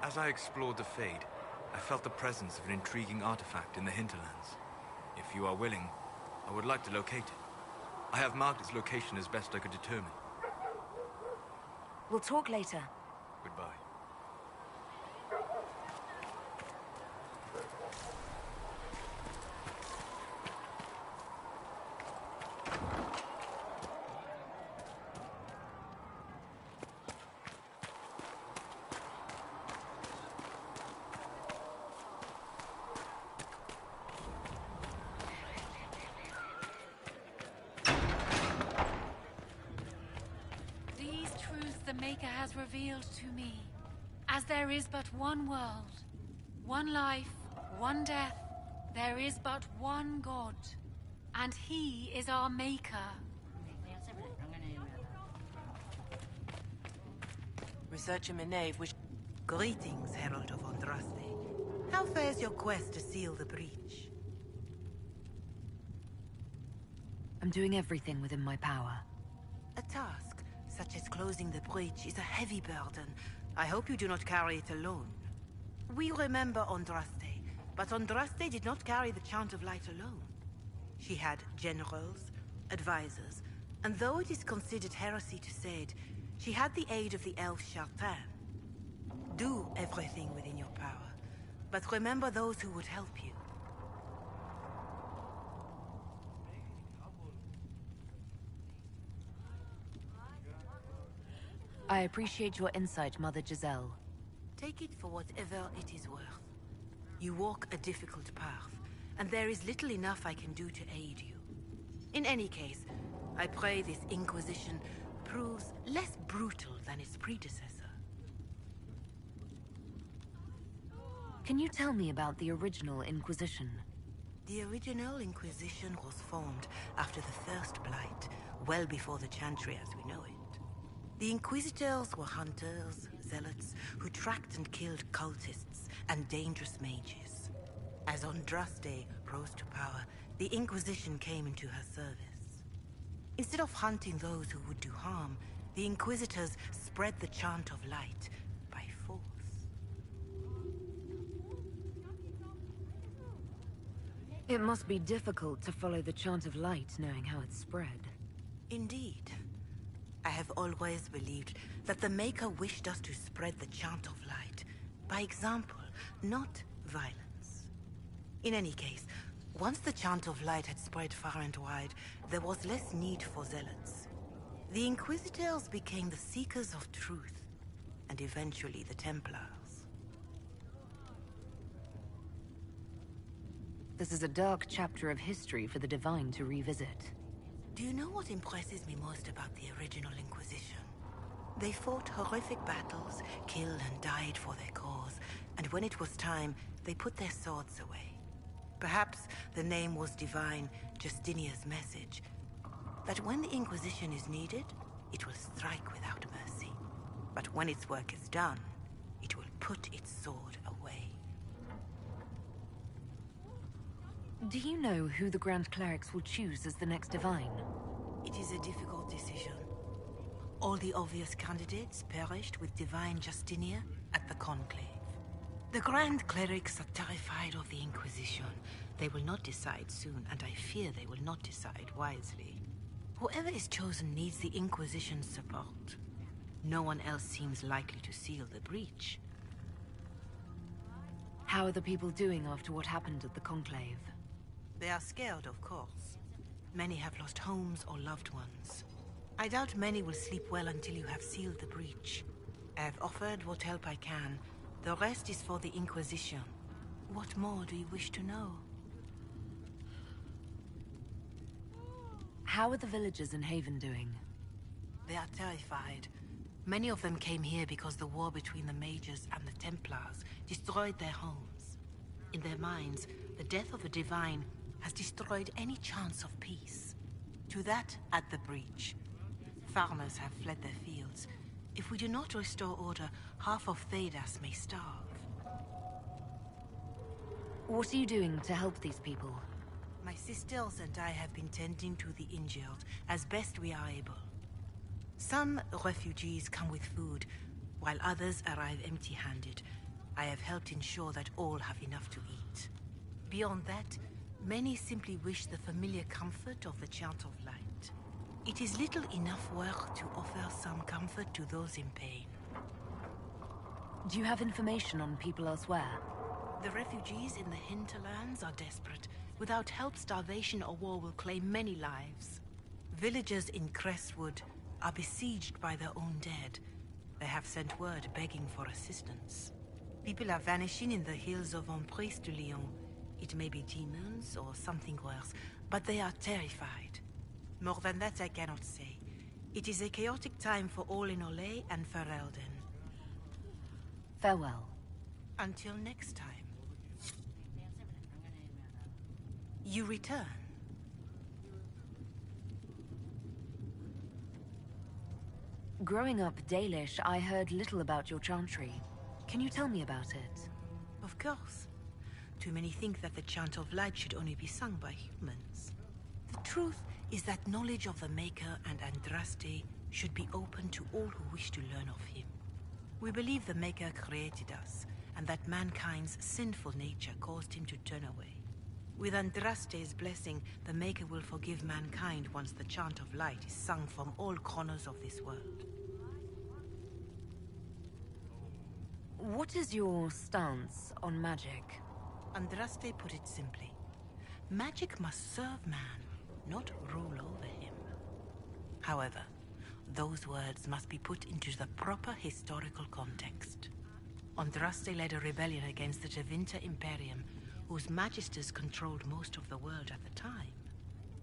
As I explored the Fade, I felt the presence of an intriguing artifact in the hinterlands. If you are willing, I would like to locate it. I have marked its location as best I could determine. We'll talk later. Goodbye. These truths the Maker has revealed to me. As there is but one world, one life, one death, there is but one God. And he is our Maker. Researcher Menave wish... Greetings, Herald of Andraste. How fares your quest to seal the breach? I'm doing everything within my power. A task, such as closing the breach, is a heavy burden. I hope you do not carry it alone. We remember Andraste, but Andraste did not carry the Chant of Light alone. She had generals, advisors, and though it is considered heresy to say it, she had the aid of the elf Chartan. Do everything within your power, but remember those who would help you. I appreciate your insight, Mother Giselle. Take it for whatever it is worth. You walk a difficult path, and there is little enough I can do to aid you. In any case, I pray this Inquisition proves less brutal than its predecessor. Can you tell me about the original Inquisition? The original Inquisition was formed after the First Blight, well before the Chantry as we know it. The Inquisitors were hunters, zealots, who tracked and killed cultists and dangerous mages. As Andraste rose to power, the Inquisition came into her service. Instead of hunting those who would do harm, the Inquisitors spread the Chant of Light by force. It must be difficult to follow the Chant of Light, knowing how it's spread. Indeed. I have always believed that the Maker wished us to spread the Chant of Light by example, not violence. In any case, once the Chant of Light had spread far and wide, there was less need for zealots. The Inquisitors became the seekers of truth, and eventually the Templars. This is a dark chapter of history for the Divine to revisit. Do you know what impresses me most about the original Inquisition? They fought horrific battles, killed and died for their cause, and when it was time, they put their swords away. Perhaps the name was divine, Justinia's message, that when the Inquisition is needed, it will strike without mercy. But when its work is done, it will put its sword away. Do you know who the Grand Clerics will choose as the next Divine? It is a difficult decision. All the obvious candidates perished with Divine Justinia at the Conclave. The Grand Clerics are terrified of the Inquisition. They will not decide soon, and I fear they will not decide wisely. Whoever is chosen needs the Inquisition's support. No one else seems likely to seal the breach. How are the people doing after what happened at the Conclave? They are scared, of course. Many have lost homes or loved ones. I doubt many will sleep well until you have sealed the breach. I have offered what help I can. The rest is for the Inquisition. What more do you wish to know? How are the villagers in Haven doing? They are terrified. Many of them came here because the war between the Mages and the Templars destroyed their homes. In their minds, the death of a Divine has destroyed any chance of peace. To that, add the breach. Farmers have fled their fields. If we do not restore order, half of Thedas may starve. What are you doing to help these people? My sisters and I have been tending to the injured as best we are able. Some refugees come with food, while others arrive empty-handed. I have helped ensure that all have enough to eat. Beyond that, many simply wish the familiar comfort of the Chant of Light. It is little enough work to offer some comfort to those in pain. Do you have information on people elsewhere? The refugees in the hinterlands are desperate. Without help, starvation or war will claim many lives. Villagers in Crestwood are besieged by their own dead. They have sent word begging for assistance. People are vanishing in the hills of Emprise de Lyon. It may be demons or something worse, but they are terrified. More than that I cannot say. It is a chaotic time for all in Olay and Ferelden. Farewell. Until next time. You return. Growing up Dalish, I heard little about your chantry. Can you tell me about it? Of course. Too many think that the Chant of Light should only be sung by humans. The truth is that knowledge of the Maker and Andraste should be open to all who wish to learn of him. We believe the Maker created us, and that mankind's sinful nature caused him to turn away. With Andraste's blessing, the Maker will forgive mankind once the Chant of Light is sung from all corners of this world. What is your stance on magic? Andraste put it simply. Magic must serve man, not rule over him. However, those words must be put into the proper historical context. Andraste led a rebellion against the Tevinter Imperium, whose magisters controlled most of the world at the time.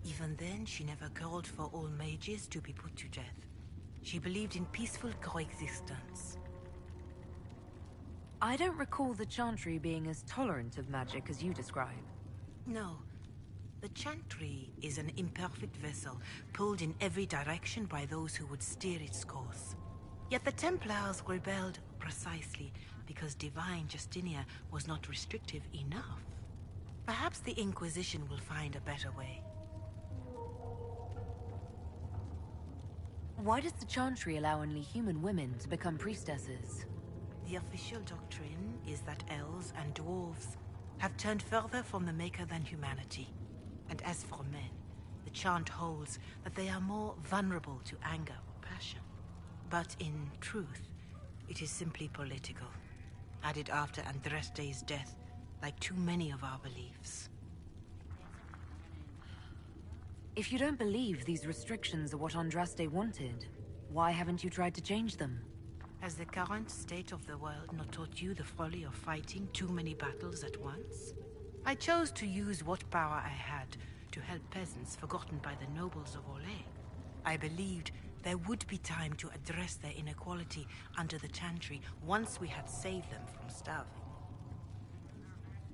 Even then, she never called for all mages to be put to death. She believed in peaceful coexistence. I don't recall the Chantry being as tolerant of magic as you describe. No. The Chantry is an imperfect vessel, pulled in every direction by those who would steer its course. Yet the Templars rebelled precisely because Divine Justinia was not restrictive enough. Perhaps the Inquisition will find a better way. Why does the Chantry allow only human women to become priestesses? The official doctrine is that elves and dwarves have turned further from the Maker than humanity. And as for men, the chant holds that they are more vulnerable to anger or passion. But in truth, it is simply political, added after Andraste's death, like too many of our beliefs. If you don't believe these restrictions are what Andraste wanted, why haven't you tried to change them? Has the current state of the world not taught you the folly of fighting too many battles at once? I chose to use what power I had to help peasants forgotten by the nobles of Olay. I believed there would be time to address their inequality under the Chantry once we had saved them from starving.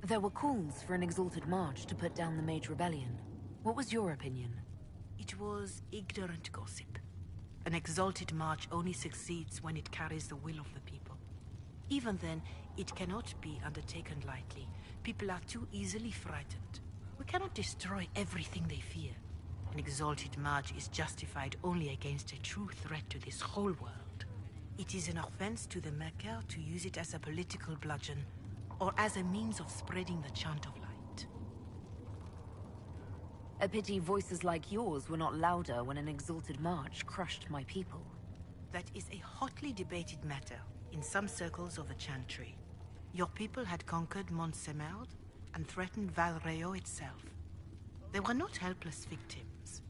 There were calls for an exalted march to put down the Mage Rebellion. What was your opinion? It was ignorant gossip. An exalted march only succeeds when it carries the will of the people. Even then, it cannot be undertaken lightly. People are too easily frightened. We cannot destroy everything they fear. An exalted march is justified only against a true threat to this whole world. It is an offense to the Maker to use it as a political bludgeon, or as a means of spreading the chant of light. A pity voices like yours were not louder when an exalted march crushed my people. That is a hotly debated matter in some circles of the Chantry. Your people had conquered Mont-Semerd and threatened Valreo itself. They were not helpless victims.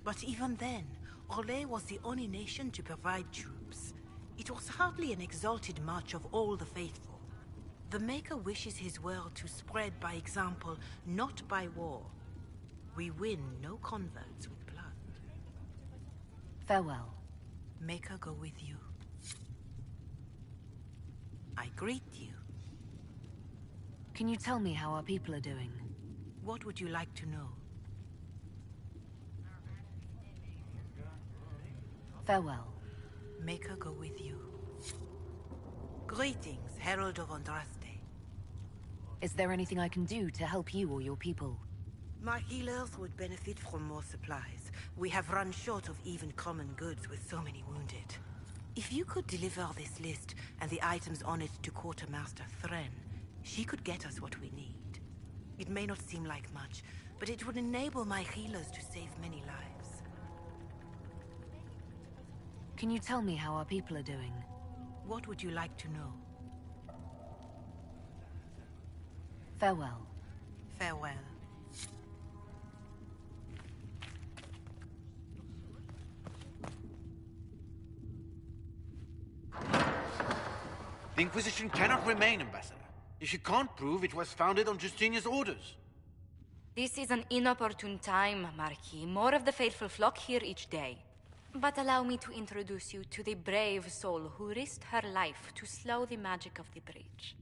But even then, Olay was the only nation to provide troops. It was hardly an exalted march of all the faithful. The Maker wishes his world to spread by example, not by war. We win no converts with blood. Farewell. Maker go with you. I greet you. Can you tell me how our people are doing? What would you like to know? Farewell. Maker go with you. Greetings, Herald of Andraste. Is there anything I can do to help you or your people? My healers would benefit from more supplies. We have run short of even common goods with so many wounded. If you could deliver this list, and the items on it to Quartermaster Thren, she could get us what we need. It may not seem like much, but it would enable my healers to save many lives. Can you tell me how our people are doing? What would you like to know? Farewell. Farewell. The Inquisition cannot remain, Ambassador, if you can't prove it was founded on Justinia's orders. This is an inopportune time, Marquis. More of the faithful flock here each day. But allow me to introduce you to the brave soul who risked her life to slow the magic of the breach.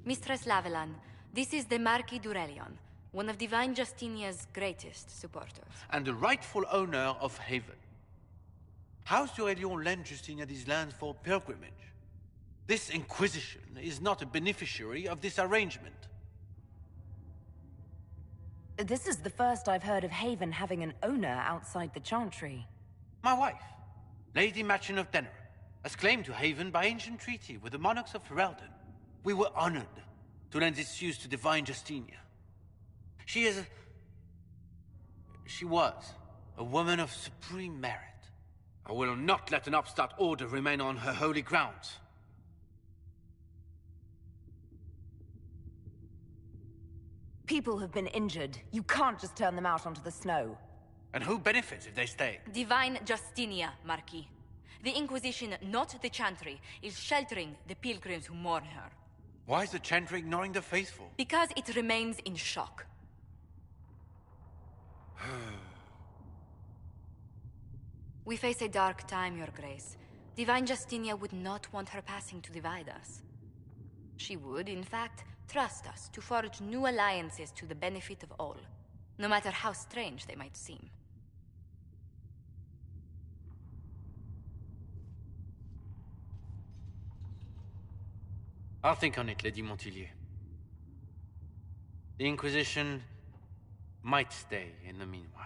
Mistress Lavelan, this is the Marquis d'Aurelion, one of Divine Justinia's greatest supporters. And the rightful owner of Haven. House d'Aurelion lent Justinia these lands for pilgrimage. This Inquisition is not a beneficiary of this arrangement. This is the first I've heard of Haven having an owner outside the Chantry. My wife, Lady Machin of Denerim, has claimed to Haven by ancient treaty with the monarchs of Ferelden. We were honored to lend its use to Divine Justinia. She was a woman of supreme merit. I will not let an upstart order remain on her holy grounds. People have been injured. You can't just turn them out onto the snow. And who benefits if they stay? Divine Justinia, Marquis. The Inquisition, not the Chantry, is sheltering the pilgrims who mourn her. Why is the Chantry ignoring the faithful? Because it remains in shock. We face a dark time, Your Grace. Divine Justinia would not want her passing to divide us. She would, in fact, trust us to forge new alliances to the benefit of all, no matter how strange they might seem. I'll think on it, Lady Montillier. The Inquisition might stay in the meanwhile.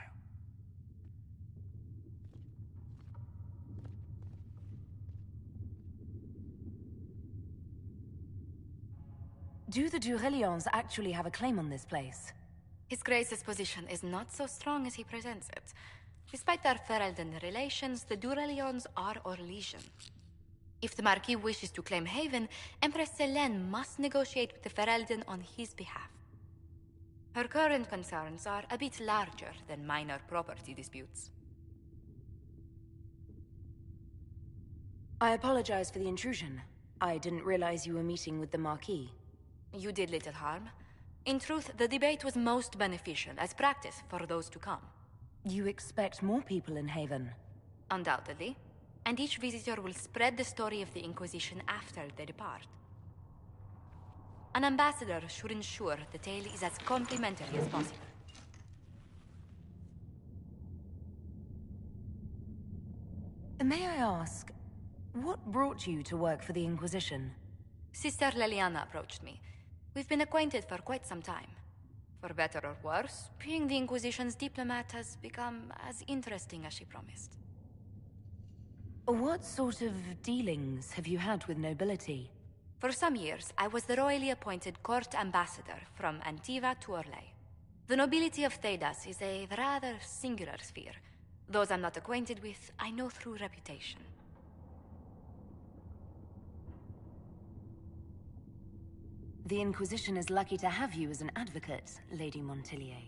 Do the d'Aurelions actually have a claim on this place? His Grace's position is not so strong as he presents it. Despite their Ferelden relations, the d'Aurelions are Orlesian. If the Marquis wishes to claim Haven, Empress Selene must negotiate with the Ferelden on his behalf. Her current concerns are a bit larger than minor property disputes. I apologize for the intrusion. I didn't realize you were meeting with the Marquis. You did little harm. In truth, the debate was most beneficial as practice for those to come. You expect more people in Haven? Undoubtedly. And each visitor will spread the story of the Inquisition after they depart. An ambassador should ensure the tale is as complimentary as possible. May I ask, what brought you to work for the Inquisition? Sister Leliana approached me. We've been acquainted for quite some time. For better or worse, being the Inquisition's diplomat has become as interesting as she promised. What sort of dealings have you had with nobility? For some years, I was the royally appointed court ambassador from Antiva to Orlais. The nobility of Thedas is a rather singular sphere. Those I'm not acquainted with, I know through reputation. The Inquisition is lucky to have you as an advocate, Lady Montillier.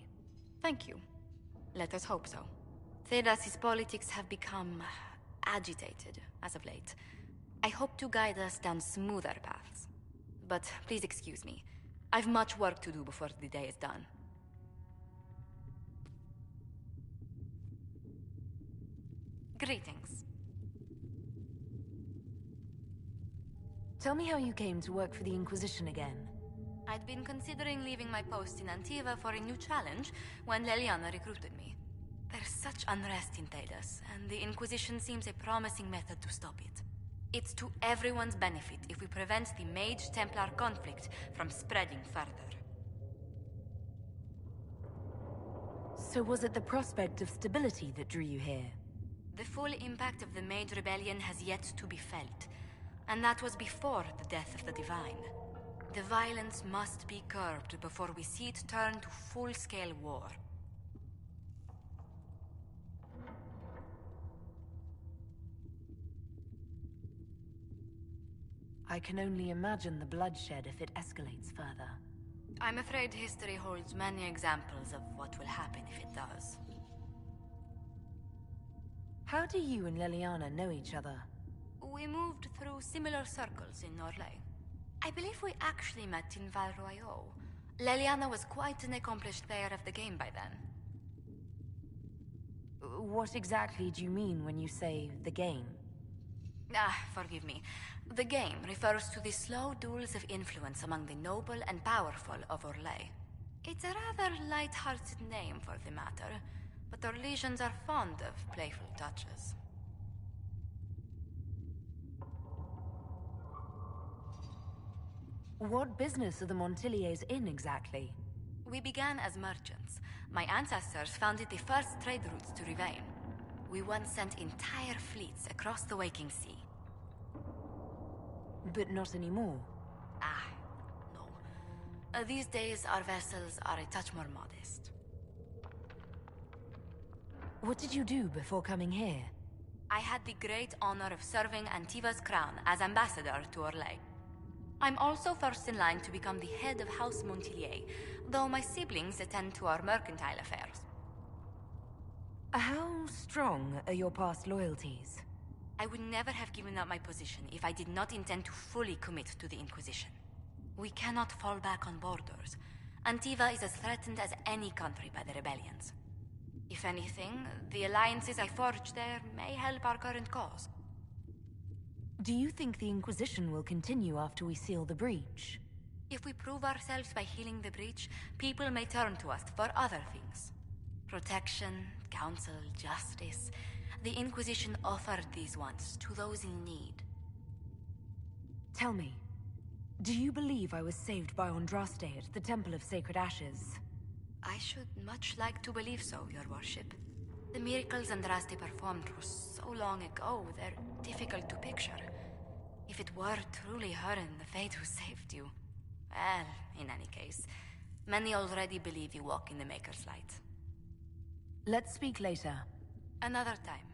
Thank you. Let us hope so. Thedas' politics have become agitated as of late. I hope to guide us down smoother paths. But please excuse me. I've much work to do before the day is done. Greetings. Tell me how you came to work for the Inquisition again. I'd been considering leaving my post in Antiva for a new challenge when Leliana recruited me. There's such unrest in Thedas, and the Inquisition seems a promising method to stop it. It's to everyone's benefit if we prevent the Mage-Templar conflict from spreading further. So was it the prospect of stability that drew you here? The full impact of the Mage Rebellion has yet to be felt. And that was before the death of the Divine. The violence must be curbed before we see it turn to full-scale war. I can only imagine the bloodshed if it escalates further. I'm afraid history holds many examples of what will happen if it does. How do you and Leliana know each other? We moved through similar circles in Norlay. I believe we actually met in Val Royeaux. Leliana was quite an accomplished player of the game by then. What exactly do you mean when you say the game? Forgive me. The game refers to the slow duels of influence among the noble and powerful of Orlais. It's a rather light-hearted name for the matter, but Orlesians are fond of playful touches. What business are the Montiliers in exactly? We began as merchants. My ancestors founded the first trade routes to Rivain. We once sent entire fleets across the Waking Sea. But not anymore. No. These days, our vessels are a touch more modest. What did you do before coming here? I had the great honor of serving Antiva's crown as ambassador to Orlais. I'm also first in line to become the head of House Montilier, though my siblings attend to our mercantile affairs. How strong are your past loyalties? I would never have given up my position if I did not intend to fully commit to the Inquisition. We cannot fall back on borders. Antiva is as threatened as any country by the rebellions. If anything, the alliances I forged there may help our current cause. Do you think the Inquisition will continue after we seal the breach? If we prove ourselves by healing the breach, people may turn to us for other things. Protection, counsel, justice. The Inquisition offered these once to those in need. Tell me, do you believe I was saved by Andraste at the Temple of Sacred Ashes? I should much like to believe so, Your Worship. The miracles Andraste performed were so long ago, they're difficult to picture. If it were truly her and the Fate who saved you... Well, in any case, many already believe you walk in the Maker's light. Let's speak later. Another time.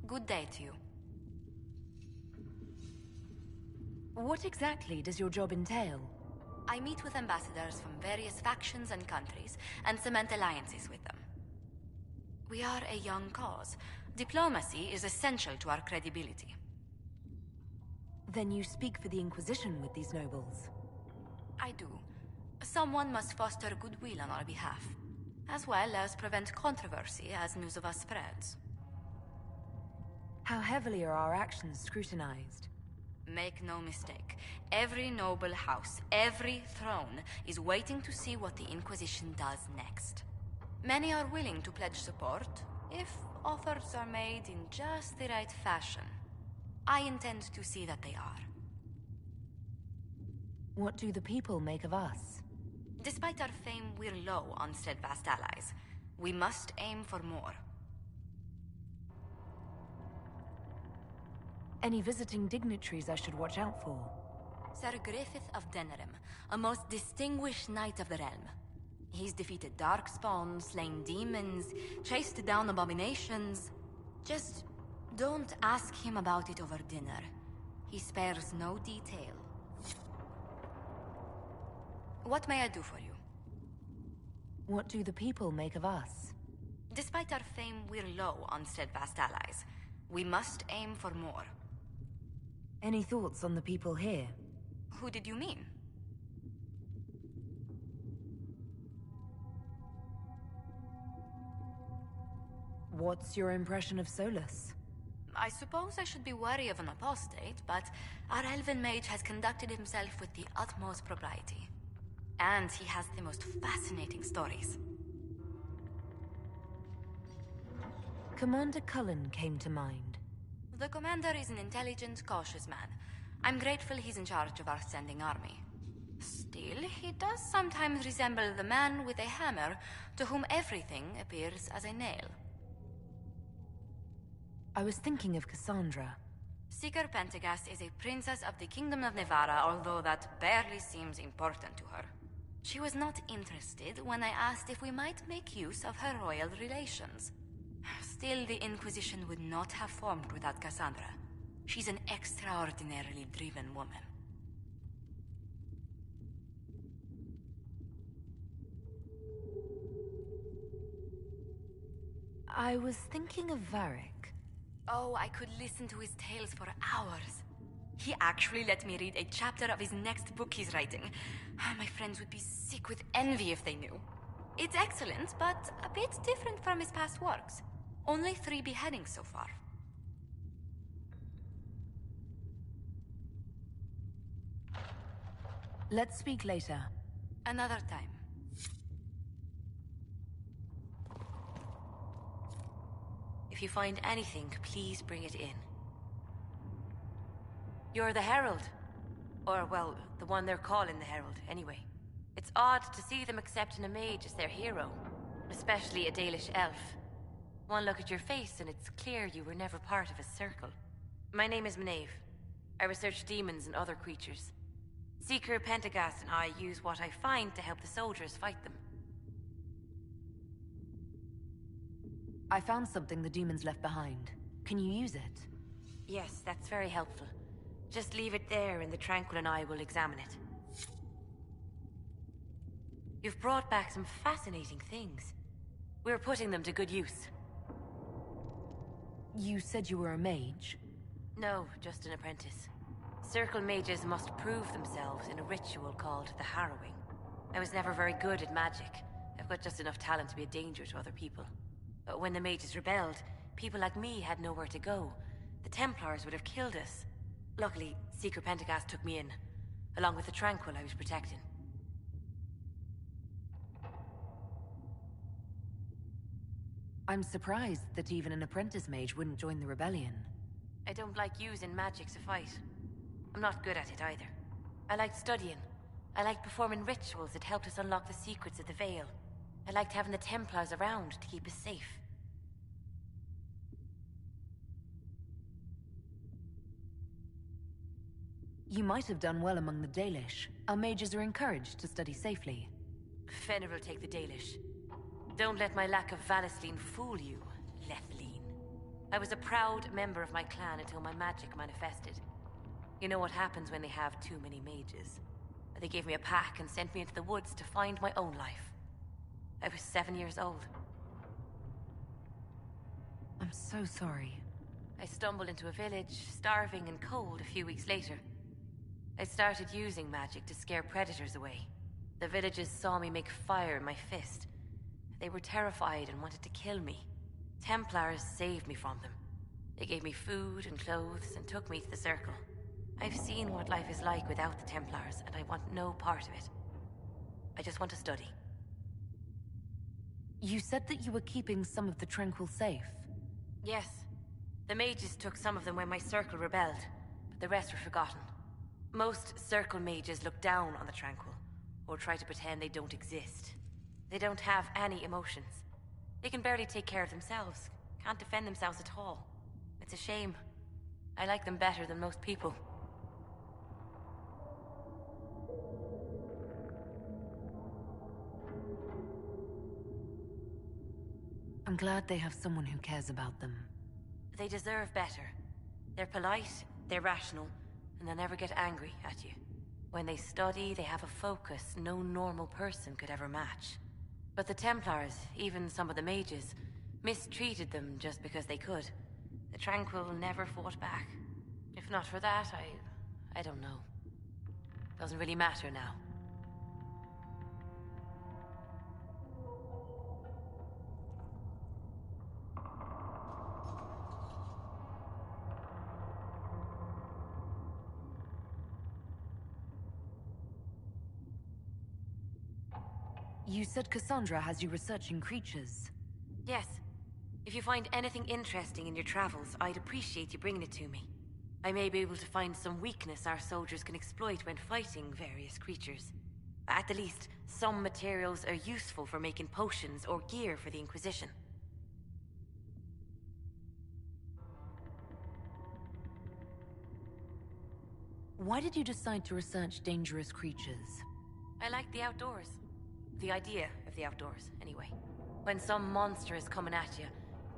Good day to you. What exactly does your job entail? I meet with ambassadors from various factions and countries, and cement alliances with them. We are a young cause. Diplomacy is essential to our credibility. Then you speak for the Inquisition with these nobles? I do. Someone must foster goodwill on our behalf, as well as prevent controversy as news of us spreads. How heavily are our actions scrutinized? Make no mistake. Every noble house, every throne, is waiting to see what the Inquisition does next. Many are willing to pledge support, if offers are made in just the right fashion. I intend to see that they are. What do the people make of us? Despite our fame, we're low on steadfast allies. We must aim for more. Any visiting dignitaries I should watch out for? Sir Griffith of Denerim, a most distinguished knight of the realm. He's defeated darkspawn, slain demons, chased down abominations. Just don't ask him about it over dinner. He spares no detail. What may I do for you? What do the people make of us? Despite our fame, we're low on steadfast allies. We must aim for more. Any thoughts on the people here? Who did you mean? What's your impression of Solus? I suppose I should be wary of an apostate, but our elven mage has conducted himself with the utmost propriety. And he has the most fascinating stories. Commander Cullen came to mind. The commander is an intelligent, cautious man. I'm grateful he's in charge of our standing army. Still, he does sometimes resemble the man with a hammer to whom everything appears as a nail. I was thinking of Cassandra. Seeker Pentagast is a princess of the Kingdom of Nevada, although that barely seems important to her. She was not interested when I asked if we might make use of her royal relations. Still, the Inquisition would not have formed without Cassandra. She's an extraordinarily driven woman. I was thinking of Varric. Oh, I could listen to his tales for hours. He actually let me read a chapter of his next book he's writing. My friends would be sick with envy if they knew. It's excellent, but a bit different from his past works. Only 3 beheadings so far. Let's speak later. Another time. If you find anything, please bring it in. You're the Herald. Or, well, the one they're calling the Herald, anyway. It's odd to see them accepting a mage as their hero. Especially a Dalish elf. One look at your face and it's clear you were never part of a circle. My name is Maeve. I research demons and other creatures. Seeker Pentagast and I use what I find to help the soldiers fight them. I found something the demons left behind. Can you use it? Yes, that's very helpful. Just leave it there and the Tranquil and I will examine it. You've brought back some fascinating things. We're putting them to good use. You said you were a mage? No, just an apprentice. Circle mages must prove themselves in a ritual called the Harrowing. I was never very good at magic. I've got just enough talent to be a danger to other people. But when the mages rebelled, people like me had nowhere to go. The Templars would have killed us. Luckily, Seeker Pentagast took me in, along with the Tranquil I was protecting. I'm surprised that even an apprentice mage wouldn't join the rebellion. I don't like using magic to fight. I'm not good at it either. I liked studying. I liked performing rituals that helped us unlock the secrets of the Veil. I liked having the Templars around to keep us safe. You might have done well among the Dalish. Our mages are encouraged to study safely. Fenner will take the Dalish. Don't let my lack of Valisline fool you, Lethline. I was a proud member of my clan until my magic manifested. You know what happens when they have too many mages. They gave me a pack and sent me into the woods to find my own life. I was 7 years old. I'm so sorry. I stumbled into a village, starving and cold a few weeks later. I started using magic to scare predators away. The villagers saw me make fire in my fist. They were terrified and wanted to kill me. Templars saved me from them. They gave me food and clothes and took me to the Circle. I've seen what life is like without the Templars, and I want no part of it. I just want to study. You said that you were keeping some of the Tranquil safe. Yes. The mages took some of them when my Circle rebelled, but the rest were forgotten. Most Circle mages look down on the Tranquil, or try to pretend they don't exist. They don't have any emotions. They can barely take care of themselves, can't defend themselves at all. It's a shame. I like them better than most people. I'm glad they have someone who cares about them. They deserve better. They're polite, they're rational, and they'll never get angry at you. When they study, they have a focus no normal person could ever match. But the Templars, even some of the mages, mistreated them just because they could. The Tranquil never fought back. If not for that, I don't know. Doesn't really matter now. You said Cassandra has you researching creatures. Yes. If you find anything interesting in your travels, I'd appreciate you bringing it to me. I may be able to find some weakness our soldiers can exploit when fighting various creatures. At the least, some materials are useful for making potions or gear for the Inquisition. Why did you decide to research dangerous creatures? I like the outdoors. The idea of the outdoors, anyway. When some monster is coming at you,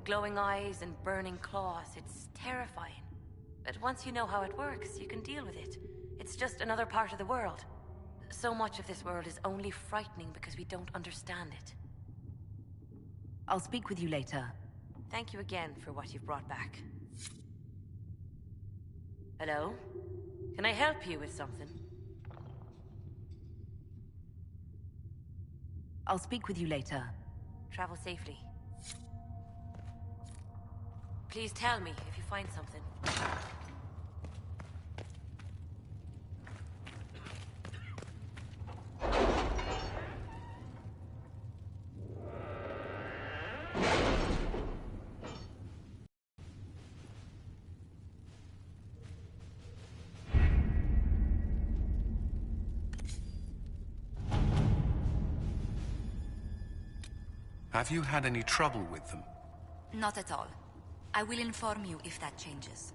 glowing eyes and burning claws, it's terrifying. But once you know how it works, you can deal with it. It's just another part of the world. So much of this world is only frightening because we don't understand it. I'll speak with you later. Thank you again for what you've brought back. Hello? Can I help you with something? I'll speak with you later. Travel safely. Please tell me if you find something. Have you had any trouble with them? Not at all. I will inform you if that changes.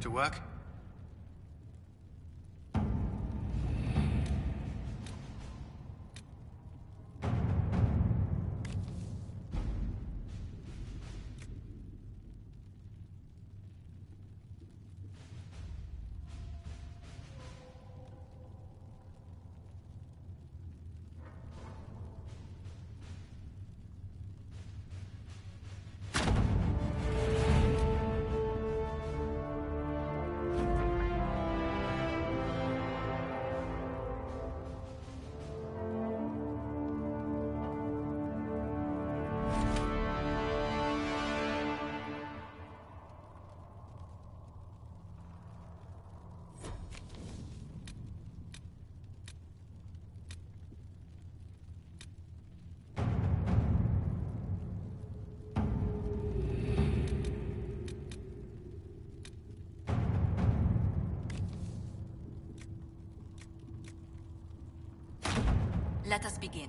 To work? Let us begin.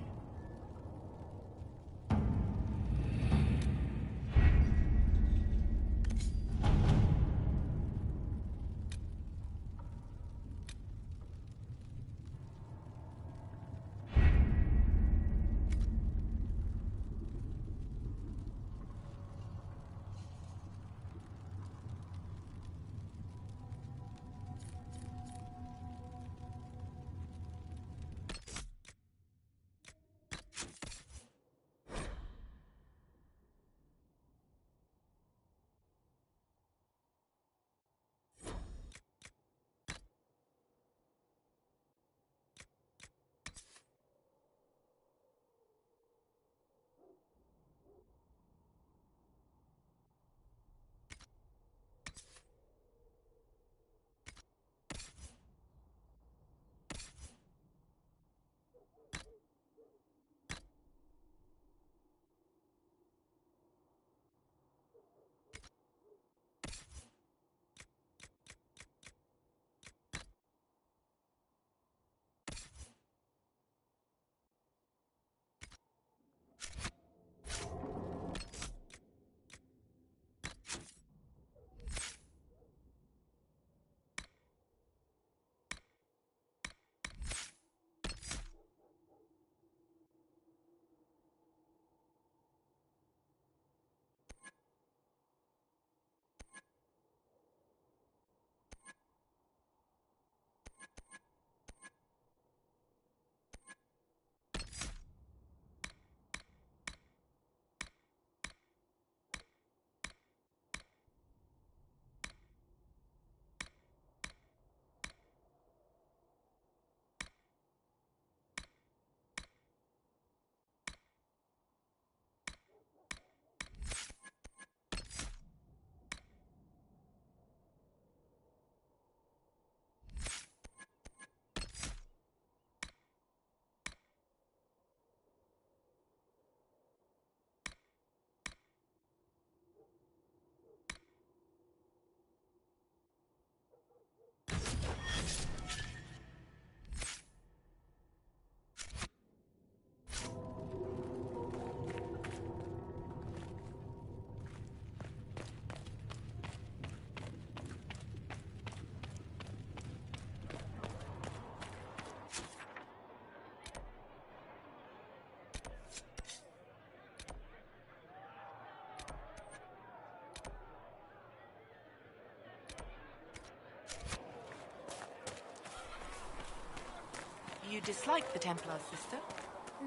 You dislike the Templars, sister?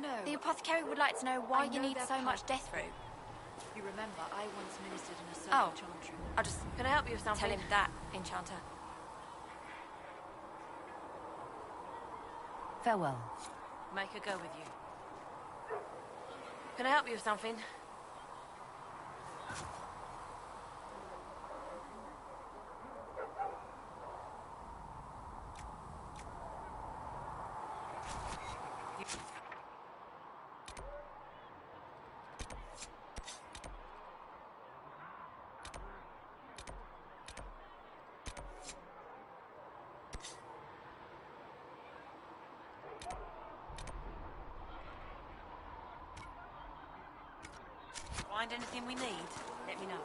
No. The apothecary would like to know why you need so much death root. You remember, I once ministered in a Oh. certain chantry. I'll just... Can I help you with something? Tell him that, Enchanter. Farewell. Make her go with you. Can I help you with something? Find anything we need, let me know.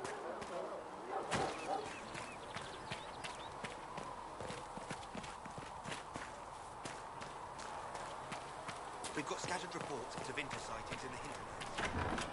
We've got scattered reports of Inca sightings in the hinterlands.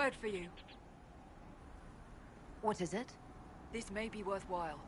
word for you. What is it? This may be worthwhile.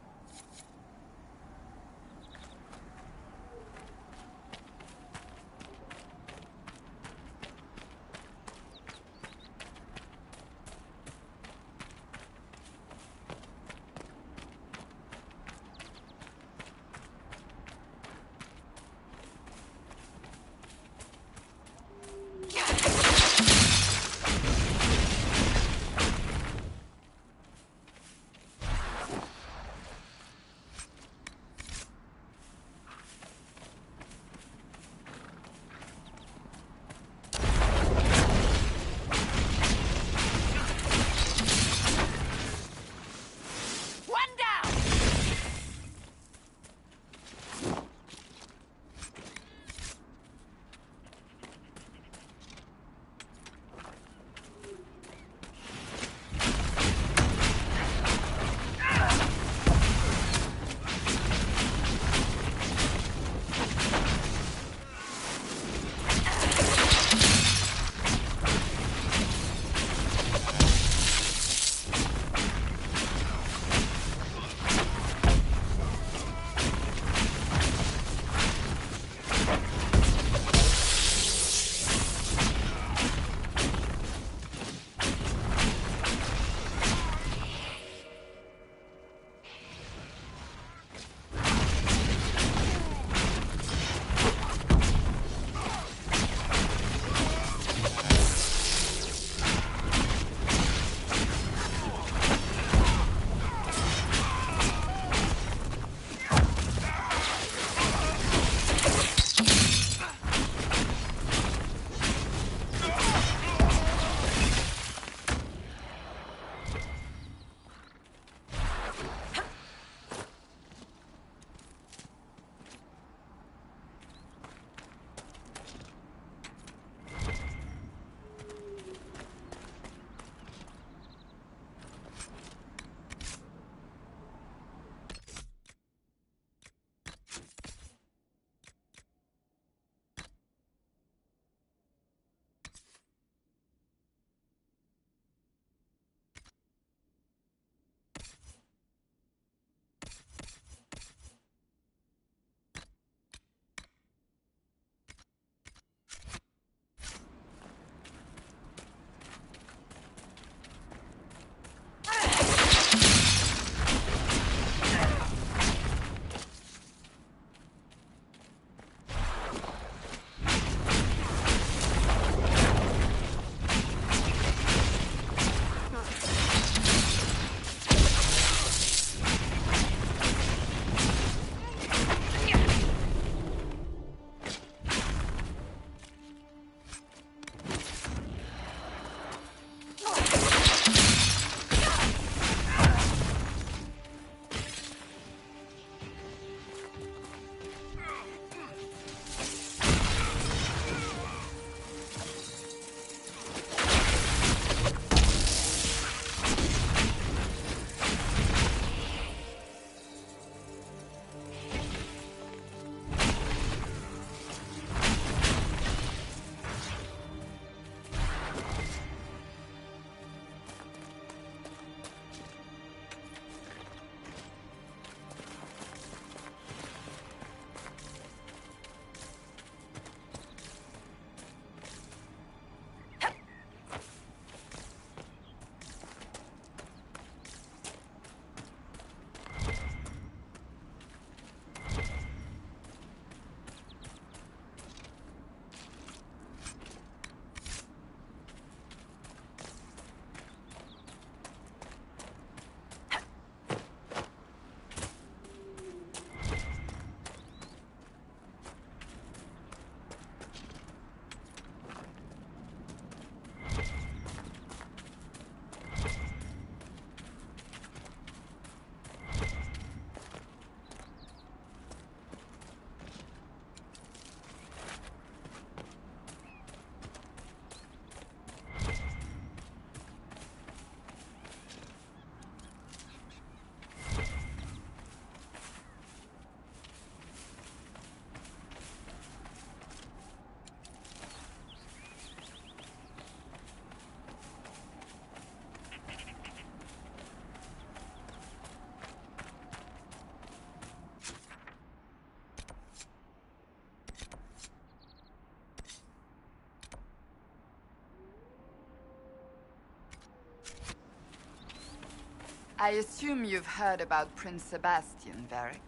I assume you've heard about Prince Sebastian, Varric?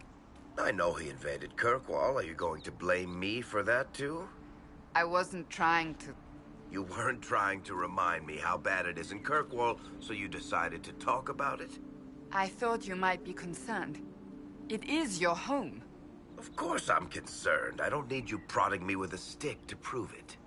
I know he invaded Kirkwall. Are you going to blame me for that, too? I wasn't trying to... You weren't trying to remind me how bad it is in Kirkwall, so you decided to talk about it? I thought you might be concerned. It is your home. Of course I'm concerned. I don't need you prodding me with a stick to prove it.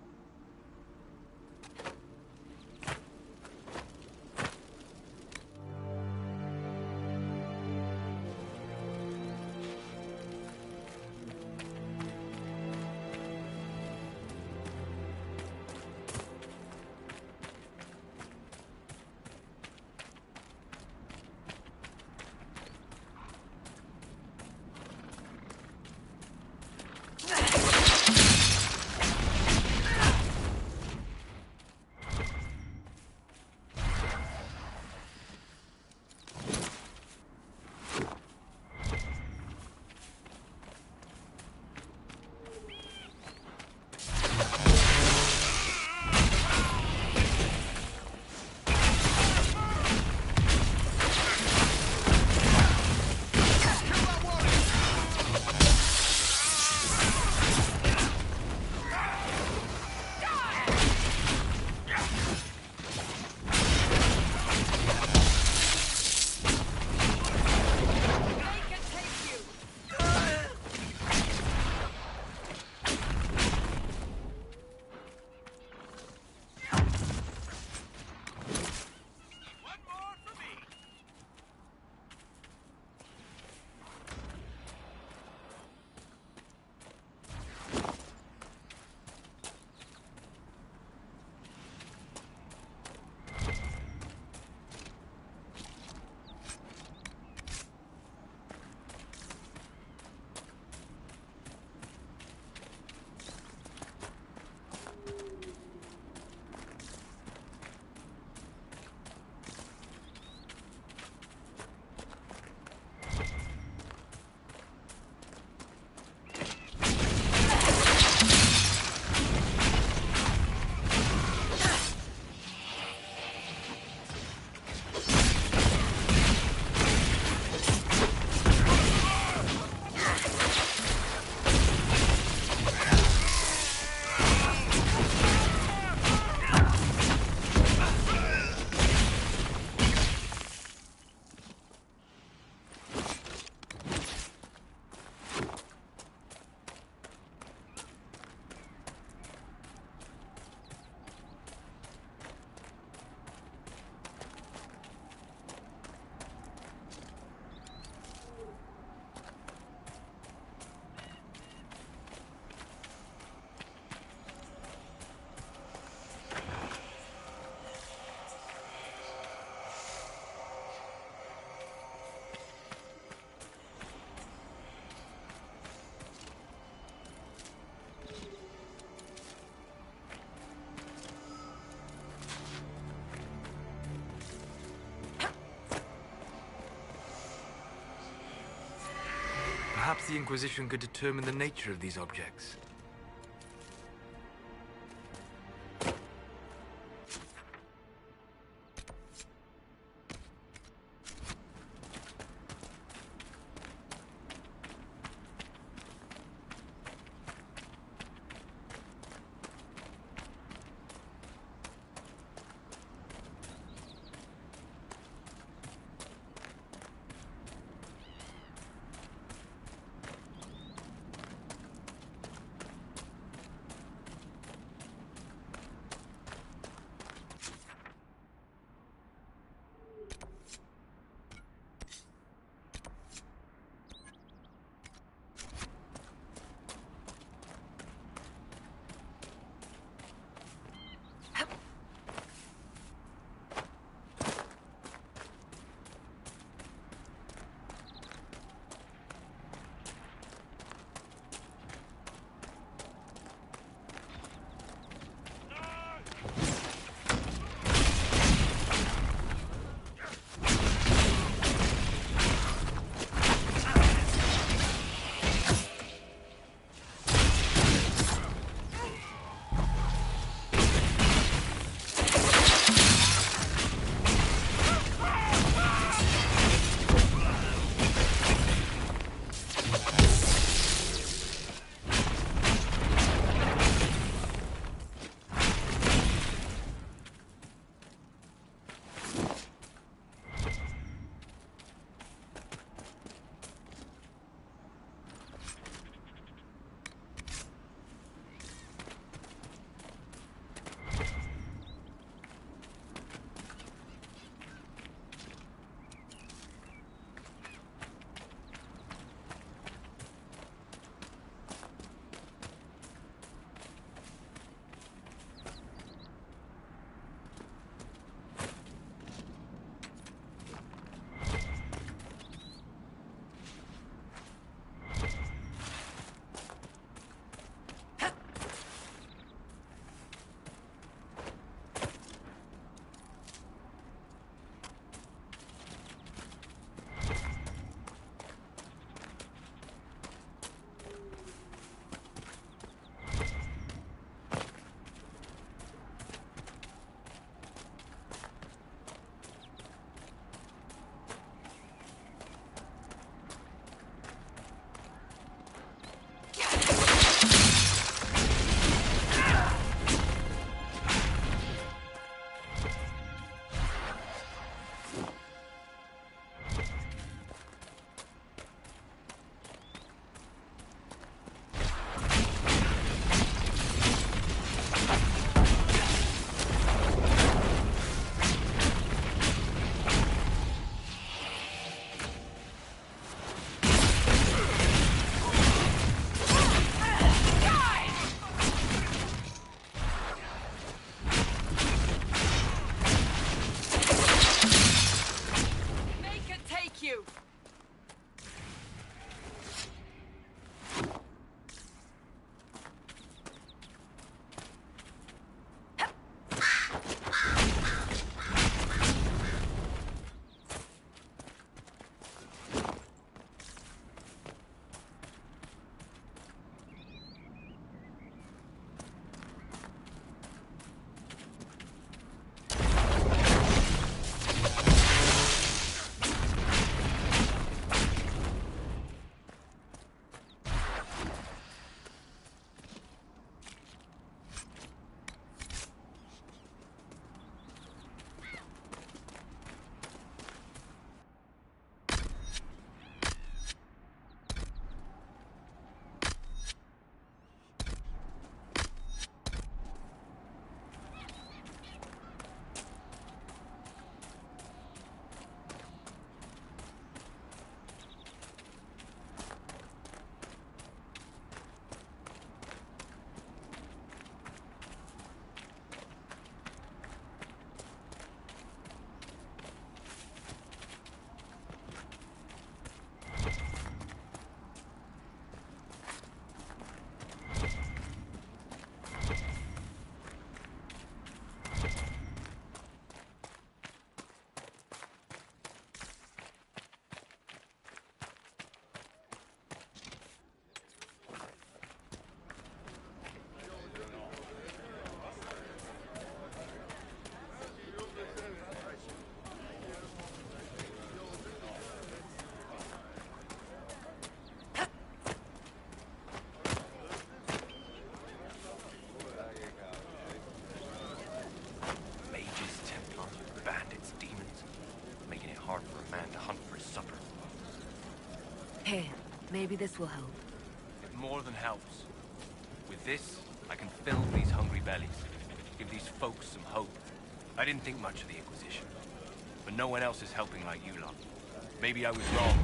Perhaps the Inquisition could determine the nature of these objects. Maybe this will help. It more than helps. With this, I can fill these hungry bellies. Give these folks some hope. I didn't think much of the Inquisition. But no one else is helping like you lot. Maybe I was wrong.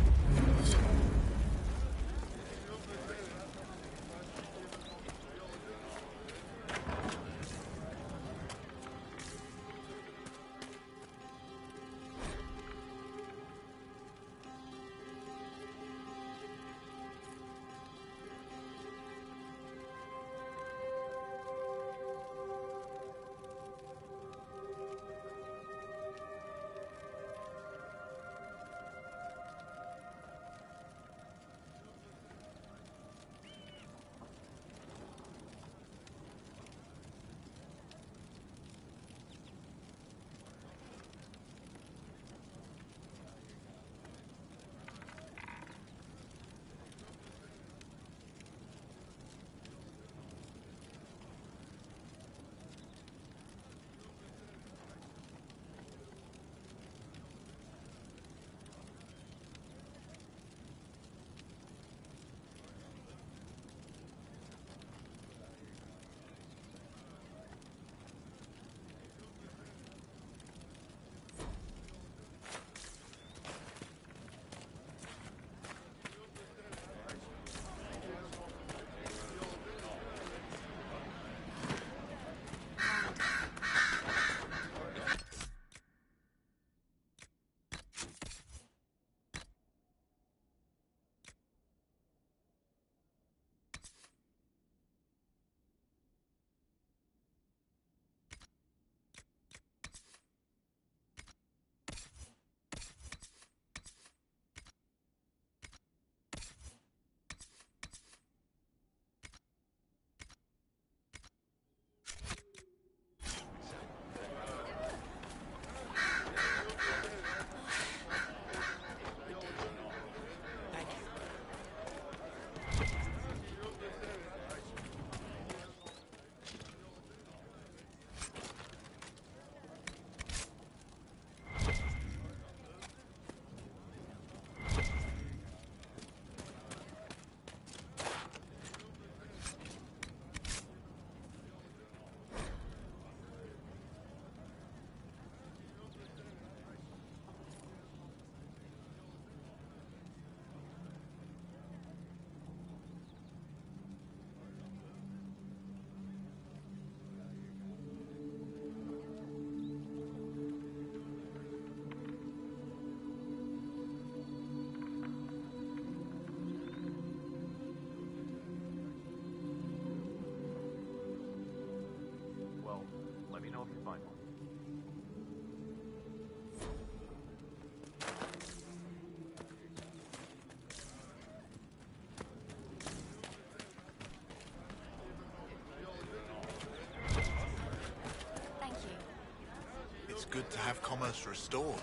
It's good to have commerce restored.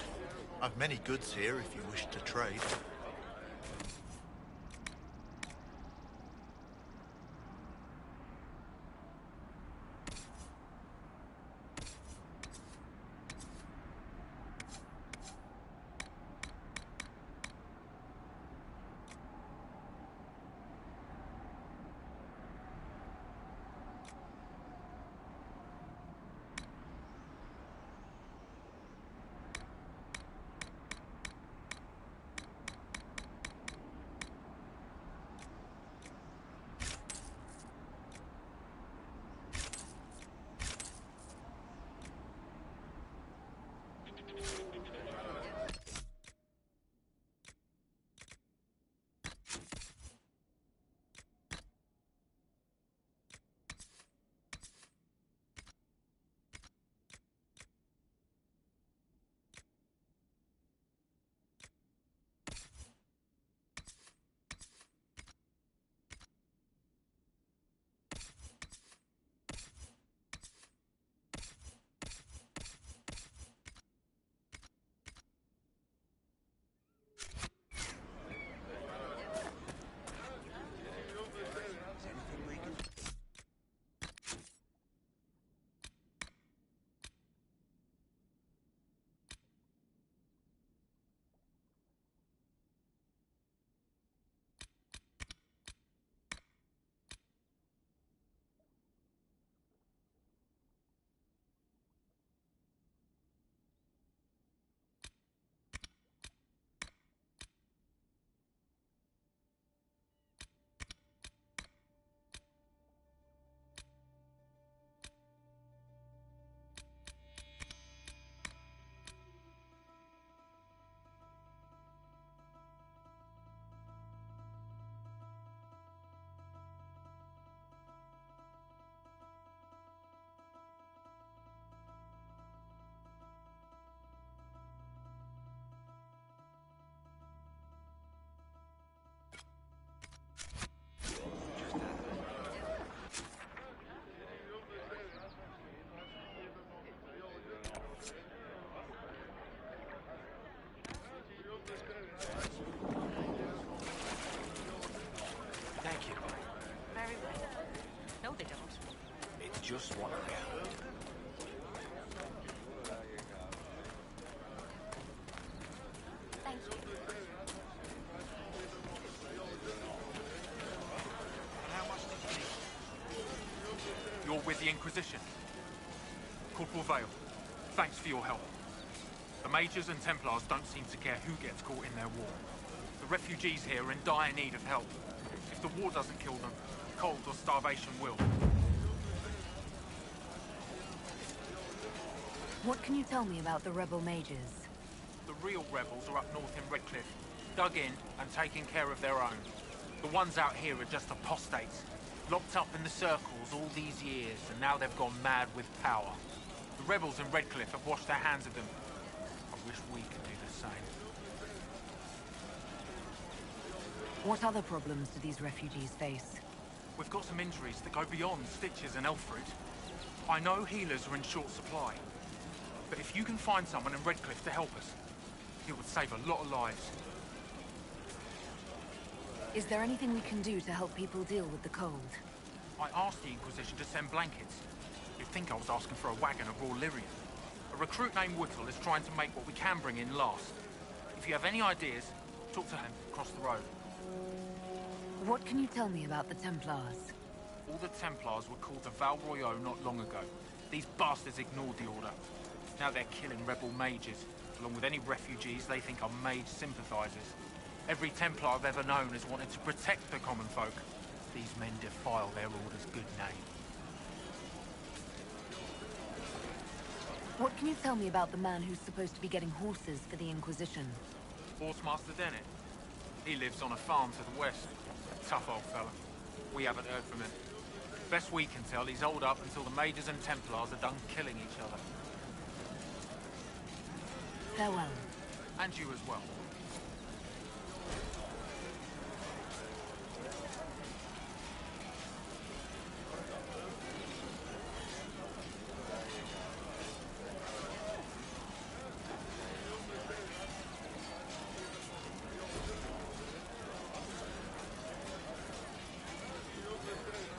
I've many goods here if you wish to trade. just what I am. Thank you. And how much did you need? You're with the Inquisition. Corporal Vale, thanks for your help. The Mages and Templars don't seem to care who gets caught in their war. The refugees here are in dire need of help. If the war doesn't kill them, cold or starvation will. What can you tell me about the rebel mages? The real rebels are up north in Redcliffe, dug in and taking care of their own. The ones out here are just apostates, locked up in the circles all these years, and now they've gone mad with power. The rebels in Redcliffe have washed their hands of them. I wish we could do the same. What other problems do these refugees face? We've got some injuries that go beyond stitches and Elfrid. I know healers are in short supply, but if you can find someone in Redcliffe to help us, it would save a lot of lives. Is there anything we can do to help people deal with the cold? I asked the Inquisition to send blankets. You'd think I was asking for a wagon of raw lyrium. A recruit named Whittle is trying to make what we can bring in last. If you have any ideas, talk to him across the road. What can you tell me about the Templars? All the Templars were called the Val Royeaux not long ago. These bastards ignored the order. Now they're killing rebel mages, along with any refugees they think are mage sympathizers. Every Templar I've ever known has wanted to protect the common folk. These men defile their order's good name. What can you tell me about the man who's supposed to be getting horses for the Inquisition? Horsemaster Dennett. He lives on a farm to the west. Tough old fella. We haven't heard from him. Best we can tell, he's holed up until the Mages and Templars are done killing each other. Farewell. And you as well.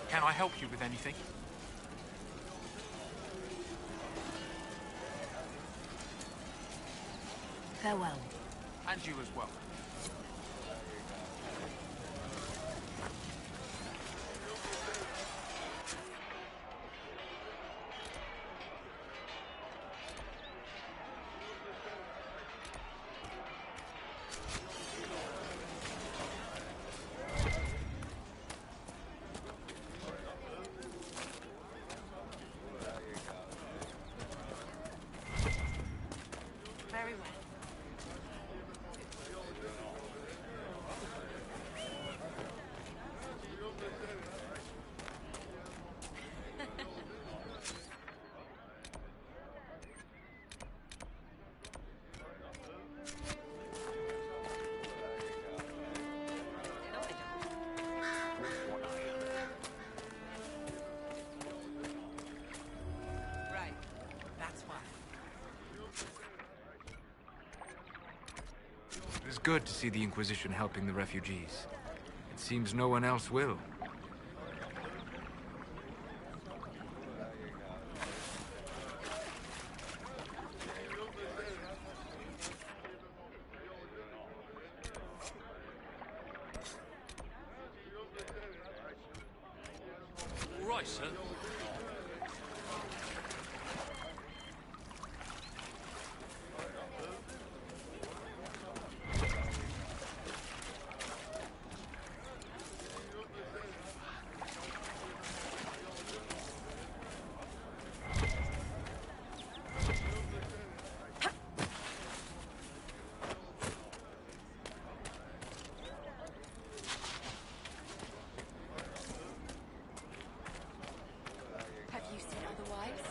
Can I help you with anything? Farewell. And you as well. Very well. Right. That's why. It's good to see the Inquisition helping the refugees. It seems no one else will. All right, sir. Have you seen otherwise?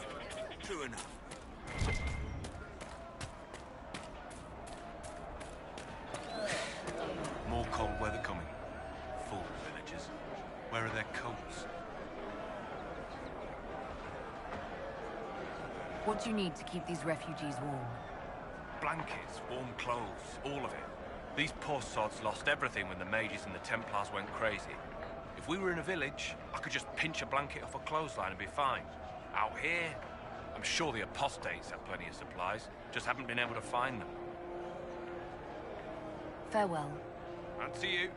True enough. More cold weather coming. Full villagers. Where are their coats? What do you need to keep these refugees warm? Blankets, warm clothes, all of it. These poor sods lost everything when the Mages and the Templars went crazy. If If we were in a village, I could just pinch a blanket off a clothesline and be fine. Out here, I'm sure the apostates have plenty of supplies, just haven't been able to find them. Farewell. And to you.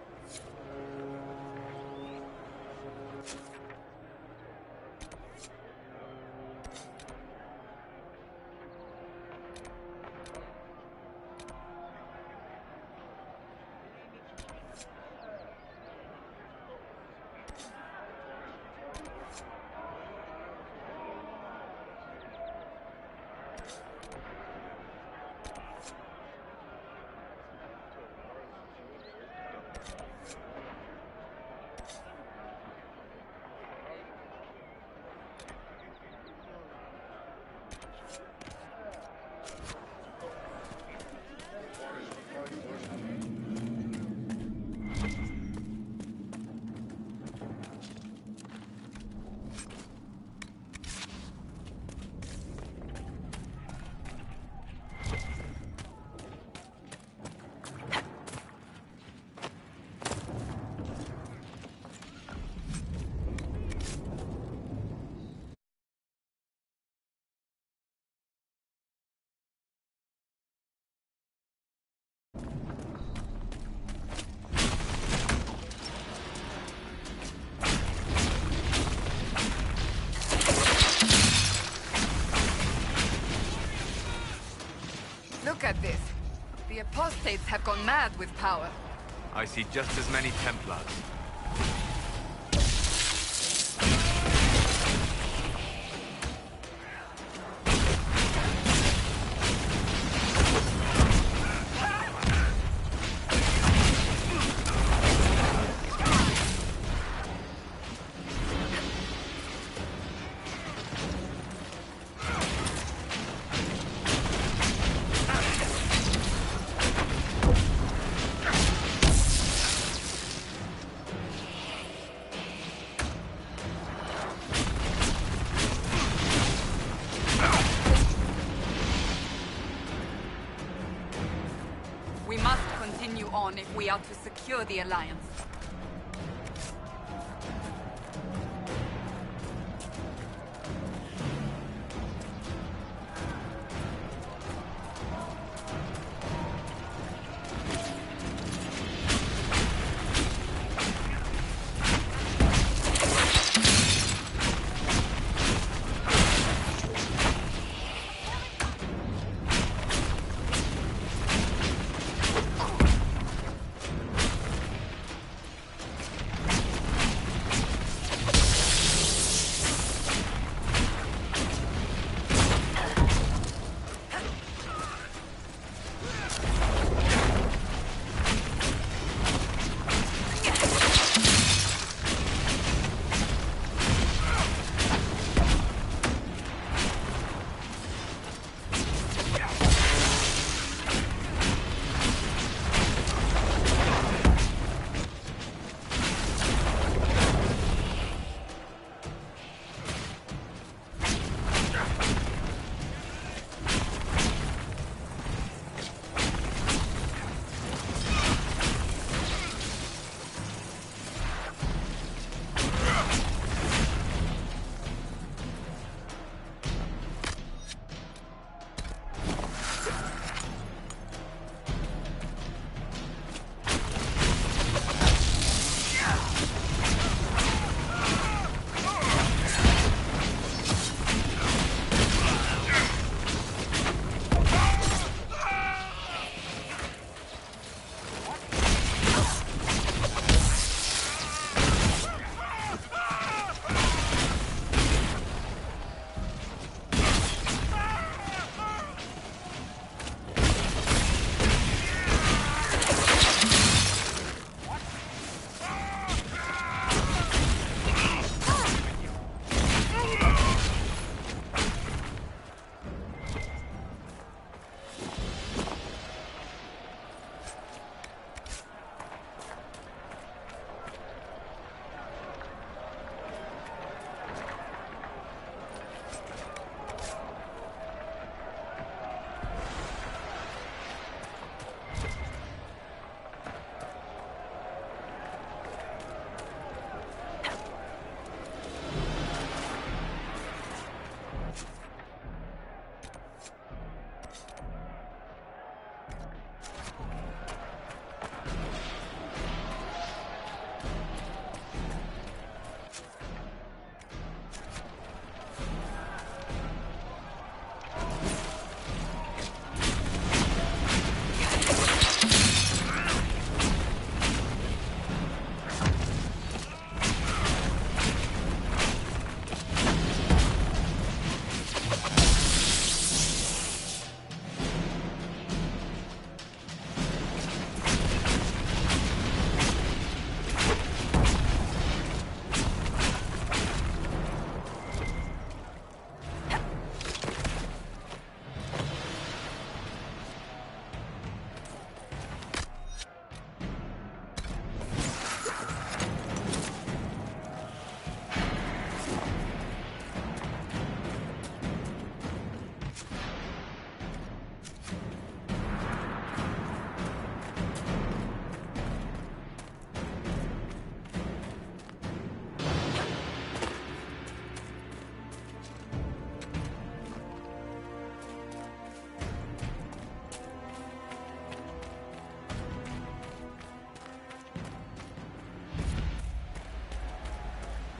Look at this. The apostates have gone mad with power. I see just as many Templars. We must continue on if we are to secure the Alliance.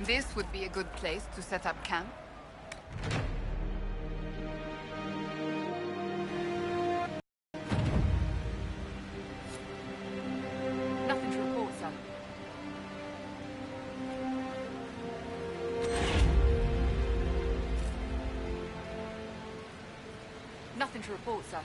This would be a good place to set up camp. Nothing to report, sir. Nothing to report, sir.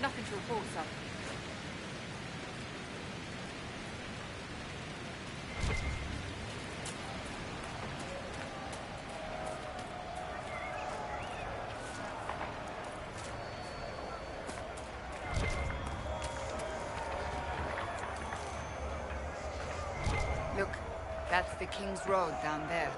Nothing to report, sir. Look, that's the King's Road down there.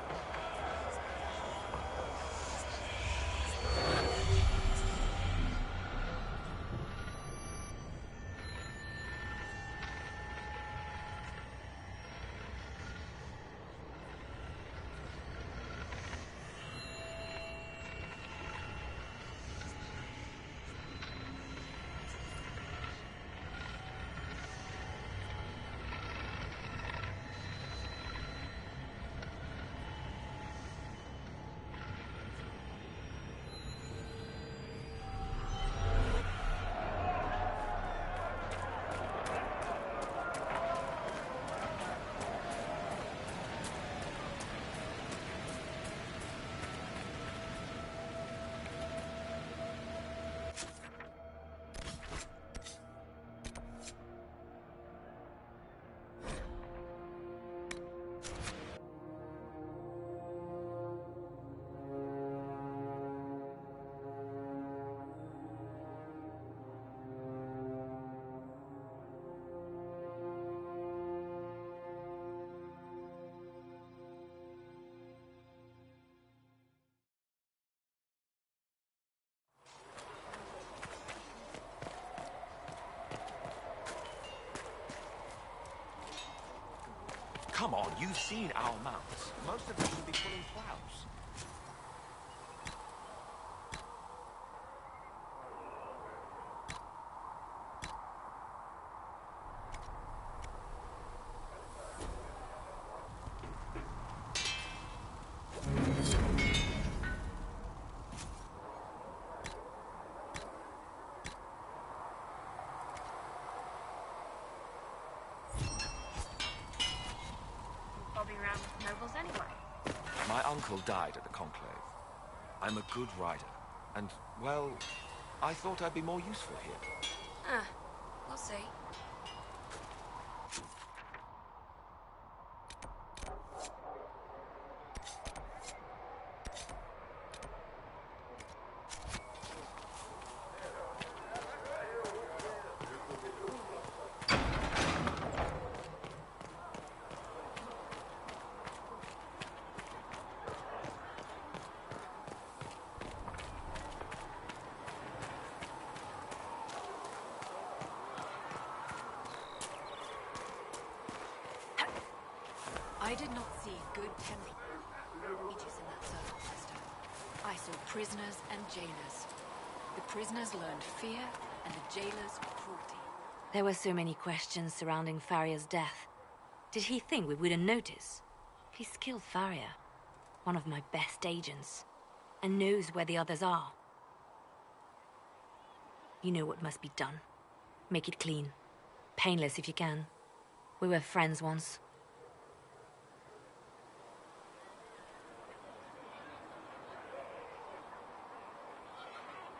Come on, you've seen our mounts. Most of them should be pulling plows. My uncle died at the conclave. I'm a good rider, and, well, I thought I'd be more useful here. Ah, we'll see. I did not see good temple. It is in that circle, sister. I saw prisoners and jailers. The prisoners learned fear, and the jailers cruelty. There were so many questions surrounding Faria's death. Did he think we wouldn't notice? He's killed Faria, one of my best agents, and knows where the others are. You know what must be done. Make it clean. Painless if you can. We were friends once.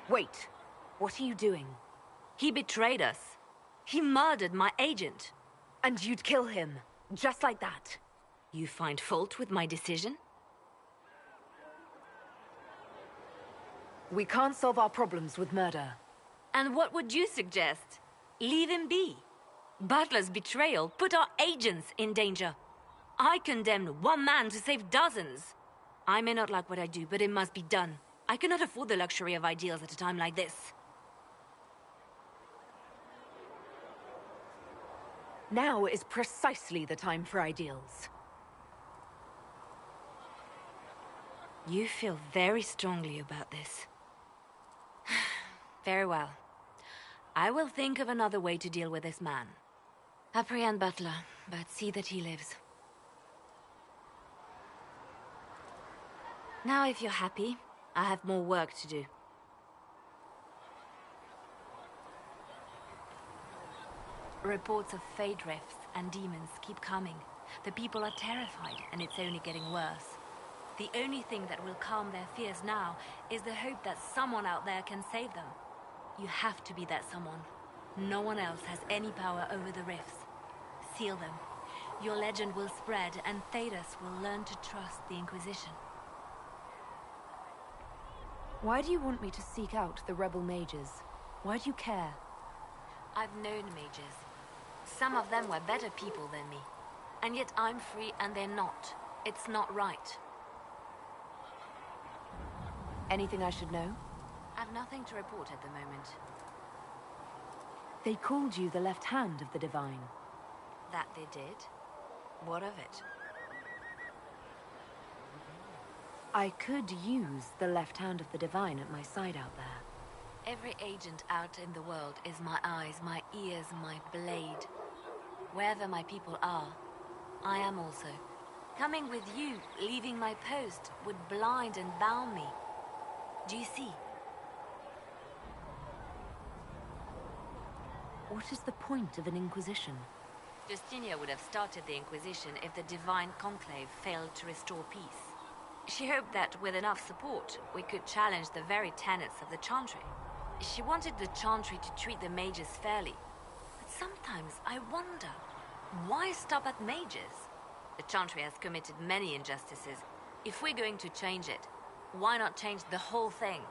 Wait. What are you doing? He betrayed us. He murdered my agent. And you'd kill him, just like that. You find fault with my decision? We can't solve our problems with murder. And what would you suggest? Leave him be. Butler's betrayal put our agents in danger. I condemned one man to save dozens. I may not like what I do, but it must be done. I cannot afford the luxury of ideals at a time like this. Now is precisely the time for ideals. You feel very strongly about this. Very well. I will think of another way to deal with this man. Apprehend Butler, but see that he lives. Now, if you're happy, I have more work to do. Reports of fade rifts and demons keep coming. The people are terrified, and it's only getting worse. The only thing that will calm their fears now is the hope that someone out there can save them. You have to be that someone. No one else has any power over the rifts. Seal them. Your legend will spread, and Thedas will learn to trust the Inquisition. Why do you want me to seek out the rebel mages? Why do you care? I've known mages. Some of them were better people than me. And yet I'm free and they're not. It's not right. Anything I should know? I've nothing to report at the moment. They called you the left hand of the Divine. That they did? What of it? I could use the left hand of the Divine at my side out there. Every agent out in the world is my eyes, my ears, my blade. Wherever my people are, I am also. Coming with you, leaving my post, would blind and bound me. Do you see? What is the point of an Inquisition? Justinia would have started the Inquisition if the Divine Conclave failed to restore peace. She hoped that with enough support, we could challenge the very tenets of the Chantry. She wanted the Chantry to treat the mages fairly. But sometimes I wonder, why stop at mages? The Chantry has committed many injustices. If we're going to change it, why not change the whole thing?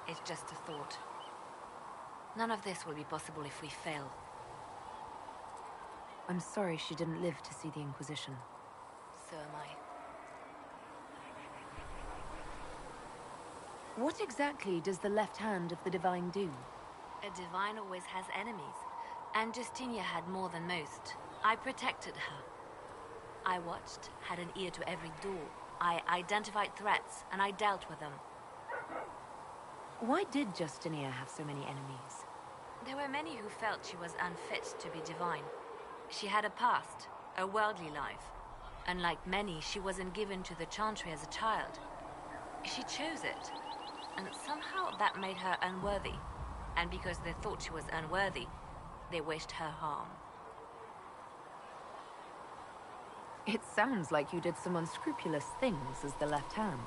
It's just a thought. None of this will be possible if we fail. I'm sorry she didn't live to see the Inquisition. So am I. What exactly does the left hand of the Divine do? A Divine always has enemies, and Justinia had more than most. I protected her. I watched, had an ear to every door. I identified threats, and I dealt with them. Why did Justinia have so many enemies? There were many who felt she was unfit to be divine. She had a past, a worldly life. Unlike many, she wasn't given to the Chantry as a child. She chose it. And somehow that made her unworthy. And because they thought she was unworthy, they wished her harm. It sounds like you did some unscrupulous things as the left hand.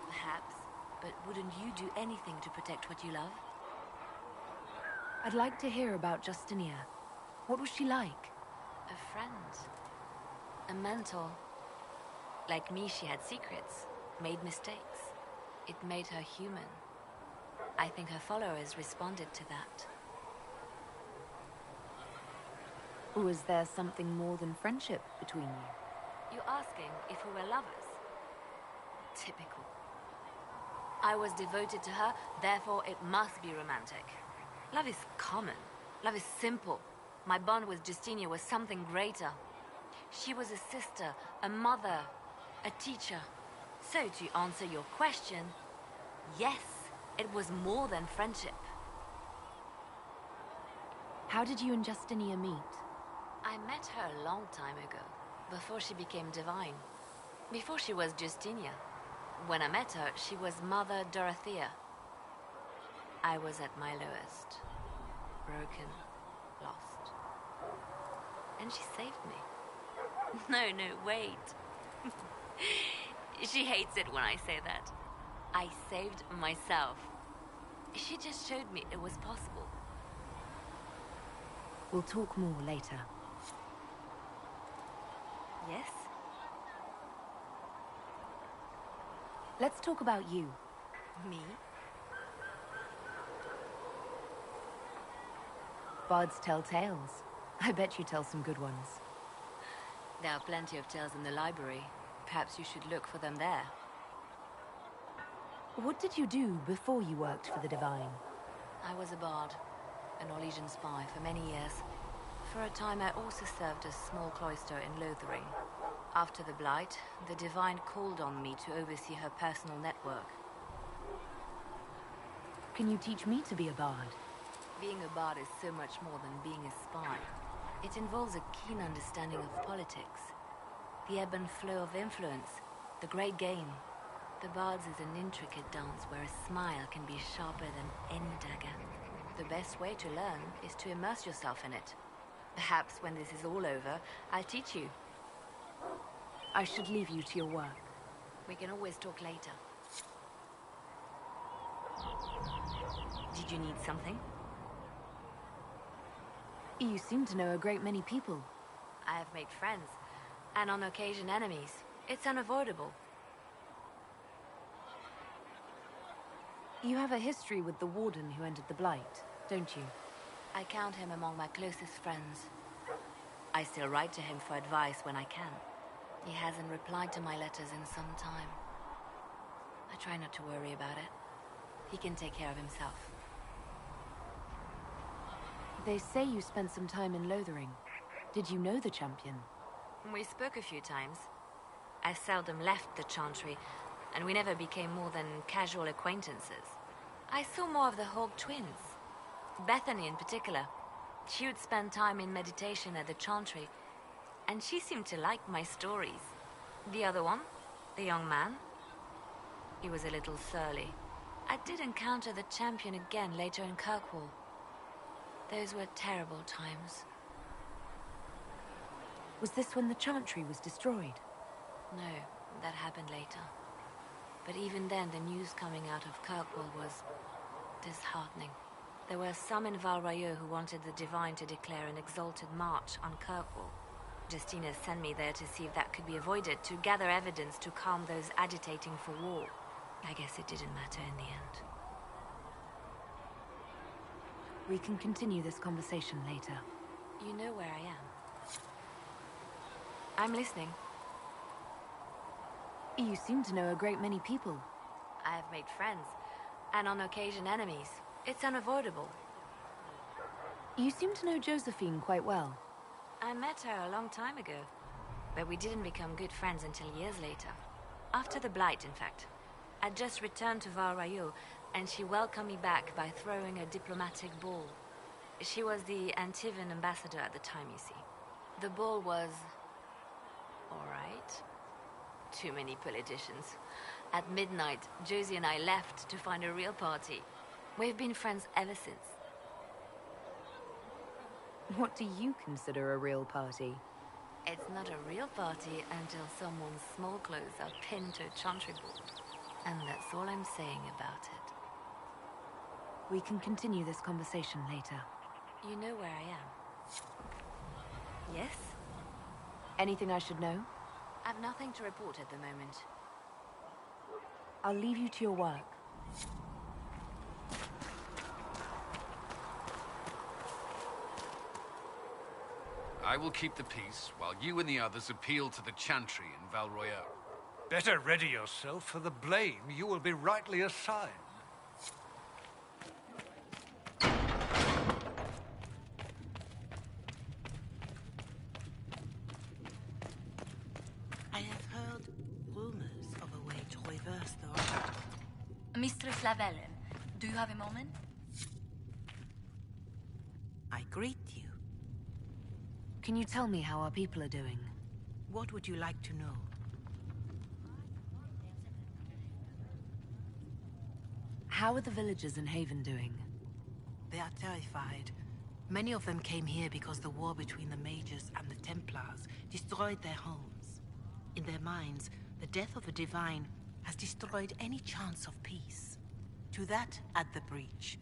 Perhaps, but wouldn't you do anything to protect what you love? I'd like to hear about Justinia. What was she like? A friend. A mentor. Like me, she had secrets, made mistakes. It made her human. I think her followers responded to that. Was there something more than friendship between you? You're asking if we were lovers? Typical. I was devoted to her, therefore it must be romantic. Love is common. Love is simple. My bond with Justinia was something greater. She was a sister, a mother, a teacher. So to answer your question, yes, it was more than friendship. How did you and Justinia meet? I met her a long time ago, before she became divine. Before she was Justinia. When I met her, she was Mother Dorothea. I was at my lowest. Broken, lost. And she saved me. No, wait. She hates it when I say that. I saved myself. She just showed me it was possible. We'll talk more later. Yes? Let's talk about you. Me? Bards tell tales. I bet you tell some good ones. There are plenty of tales in the library. Perhaps you should look for them there. What did you do before you worked for the Divine? I was a bard, an Orlesian spy for many years. For a time I also served a small cloister in Lothering. After the Blight, the Divine called on me to oversee her personal network. Can you teach me to be a bard? Being a bard is so much more than being a spy. It involves a keen understanding of politics, the ebb and flow of influence, the great game. The Bards is an intricate dance where a smile can be sharper than any dagger. The best way to learn is to immerse yourself in it. Perhaps when this is all over, I'll teach you. I should leave you to your work. We can always talk later. Did you need something? You seem to know a great many people. I have made friends, and on occasion enemies. It's unavoidable. You have a history with the Warden who entered the Blight, don't you? I count him among my closest friends. I still write to him for advice when I can. He hasn't replied to my letters in some time. I try not to worry about it. He can take care of himself. They say you spent some time in Lothering. Did you know the champion? We spoke a few times. I seldom left the Chantry, and we never became more than casual acquaintances. I saw more of the Hawk twins. Bethany in particular. She would spend time in meditation at the Chantry, and she seemed to like my stories. The other one, the young man, he was a little surly. I did encounter the champion again later in Kirkwall. Those were terrible times. Was this when the Chantry was destroyed? No, that happened later. But even then, the news coming out of Kirkwall was disheartening. There were some in Val Royeaux who wanted the Divine to declare an exalted march on Kirkwall. Justina sent me there to see if that could be avoided, to gather evidence to calm those agitating for war. I guess it didn't matter in the end. We can continue this conversation later. You know where I am. I'm listening. You seem to know a great many people. I have made friends, and on occasion enemies. It's unavoidable. You seem to know Josephine quite well. I met her a long time ago, but we didn't become good friends until years later. After the Blight, in fact. I'd just returned to Val Royeaux, and she welcomed me back by throwing a diplomatic ball. She was the Antivan ambassador at the time, you see. The ball was... all right. Too many politicians. At midnight, Josie and I left to find a real party. We've been friends ever since. What do you consider a real party? It's not a real party until someone's small clothes are pinned to a chantry board. And that's all I'm saying about it. We can continue this conversation later. You know where I am? Yes? Anything I should know? I've nothing to report at the moment. I'll leave you to your work. I will keep the peace, while you and the others appeal to the Chantry in Val Royeaux. Better ready yourself for the blame you will be rightly assigned. Mistress Lavellen, do you have a moment? I greet you. Can you tell me how our people are doing? What would you like to know? How are the villagers in Haven doing? They are terrified. Many of them came here because the war between the Mages and the Templars destroyed their homes. In their minds, the death of the Divine has destroyed any chance of peace. To that, add the breach.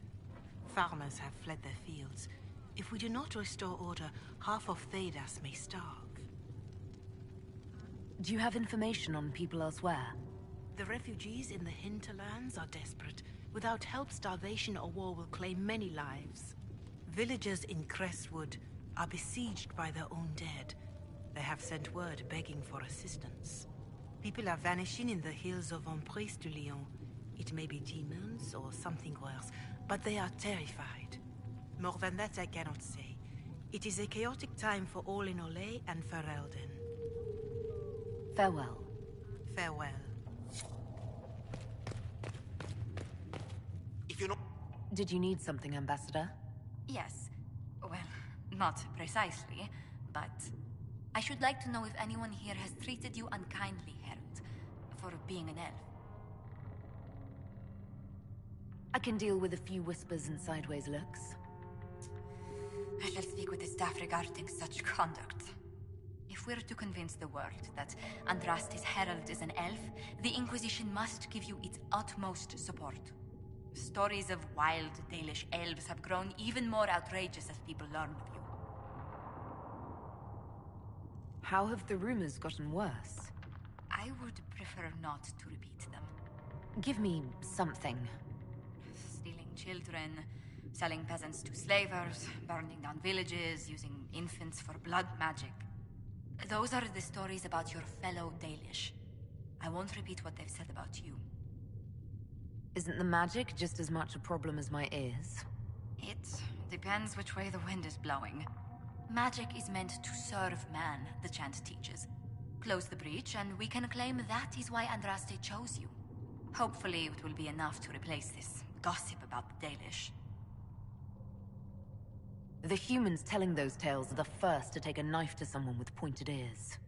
Farmers have fled their fields. If we do not restore order, half of Thedas may starve. Do you have information on people elsewhere? The refugees in the hinterlands are desperate. Without help, starvation or war will claim many lives. Villagers in Crestwood are besieged by their own dead. They have sent word begging for assistance. People are vanishing in the hills of Emprise du Lion. It may be demons or something worse, but they are terrified. More than that I cannot say. It is a chaotic time for all in Olay and Ferelden. Farewell. Farewell. If you're not... Did you need something, Ambassador? Yes. Well, not precisely, but I should like to know if anyone here has treated you unkindly, Herald, for being an elf. I can deal with a few whispers and sideways looks. I shall speak with the staff regarding such conduct. If we're to convince the world that Andraste's herald is an elf, the Inquisition must give you its utmost support. Stories of wild Dalish elves have grown even more outrageous as people learn of you. How have the rumors gotten worse? I would prefer not to repeat them. Give me something. Stealing children, selling peasants to slavers, burning down villages, using infants for blood magic. Those are the stories about your fellow Dalish. I won't repeat what they've said about you. Isn't the magic just as much a problem as my ears? It depends which way the wind is blowing. Magic is meant to serve man, the chant teaches. Close the breach, and we can claim that is why Andraste chose you. Hopefully it will be enough to replace this gossip about the Dalish. The humans telling those tales are the first to take a knife to someone with pointed ears.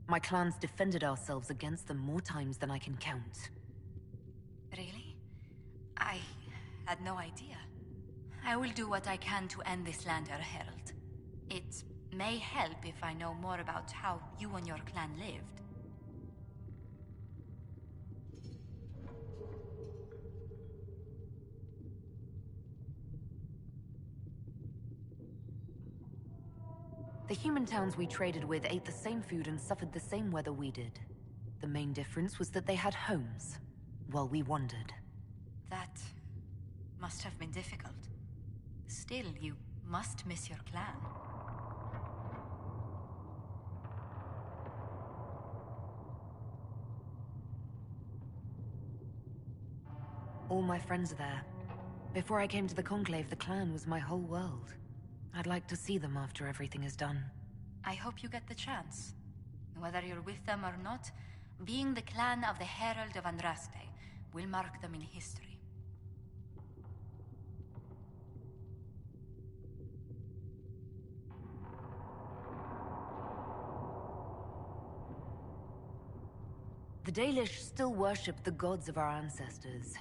My clans defended ourselves against them more times than I can count. Really? I had no idea. I will do what I can to end this slander, Herald. It may help if I know more about how you and your clan lived. The human towns we traded with ate the same food and suffered the same weather we did. The main difference was that they had homes, while we wandered. That must have been difficult. Still, you must miss your clan. All my friends are there. Before I came to the Conclave, the clan was my whole world. I'd like to see them after everything is done. I hope you get the chance. Whether you're with them or not, being the clan of the Herald of Andraste will mark them in history. The Dalish still worship the gods of our ancestors.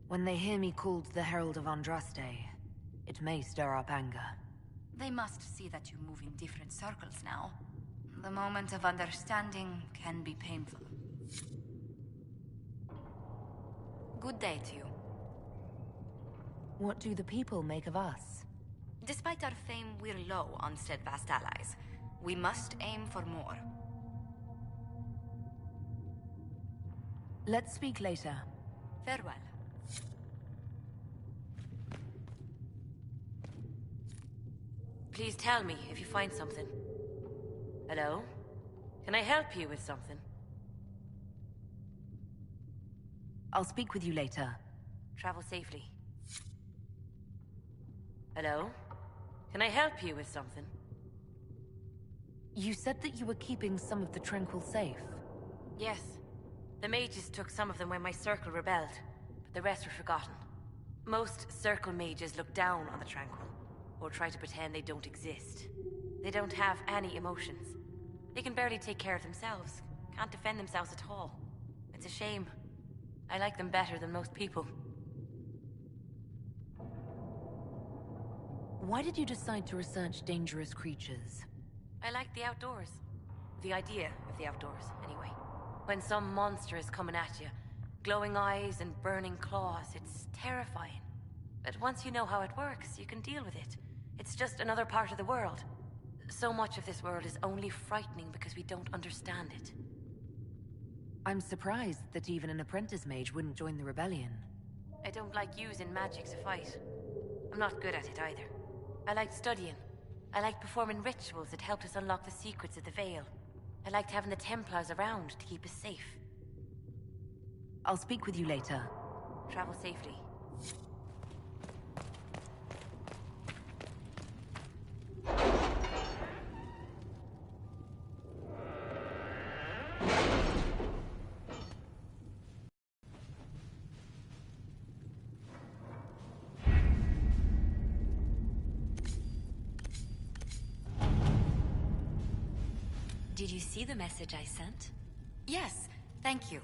When they hear me called the Herald of Andraste, it may stir up anger. They must see that you move in different circles now. The moment of understanding can be painful. Good day to you. What do the people make of us? Despite our fame, we're low on steadfast allies. We must aim for more. Let's speak later. Farewell. Please tell me if you find something. Hello? Can I help you with something? I'll speak with you later. Travel safely. Hello? Can I help you with something? You said that you were keeping some of the Tranquil safe. Yes. The mages took some of them when my circle rebelled. But The rest were forgotten. Most Circle mages look down on the Tranquil, or try to pretend they don't exist. They don't have any emotions. They can barely take care of themselves, can't defend themselves at all. It's a shame. I like them better than most people. Why did you decide to research dangerous creatures? I like the outdoors. The idea of the outdoors, anyway. When some monster is coming at you, glowing eyes and burning claws, it's terrifying. But once you know how it works, you can deal with it. It's just another part of the world. So much of this world is only frightening because we don't understand it. I'm surprised that even an apprentice mage wouldn't join the rebellion. I don't like using magic to fight. I'm not good at it either. I liked studying. I liked performing rituals that helped us unlock the secrets of the Veil. I liked having the Templars around to keep us safe. I'll speak with you later. Travel safely. Did you see the message I sent? Yes, thank you.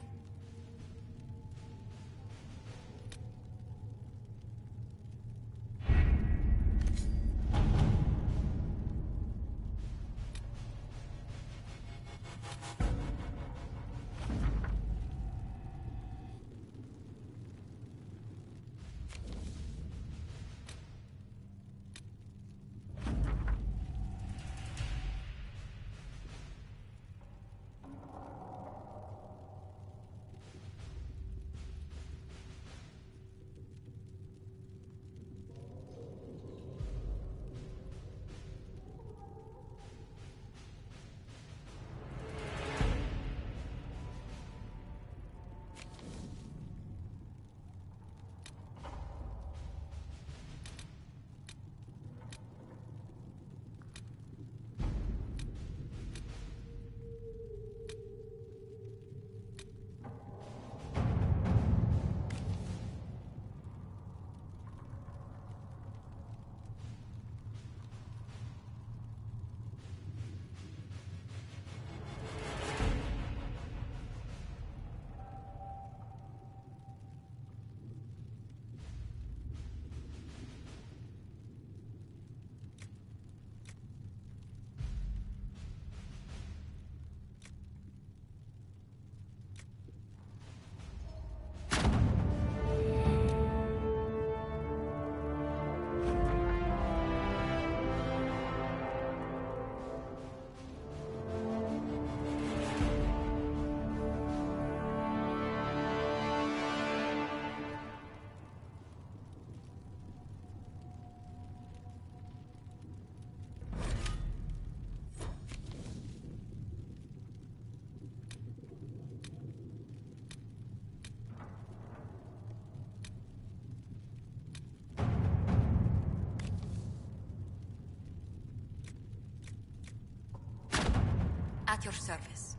At your service.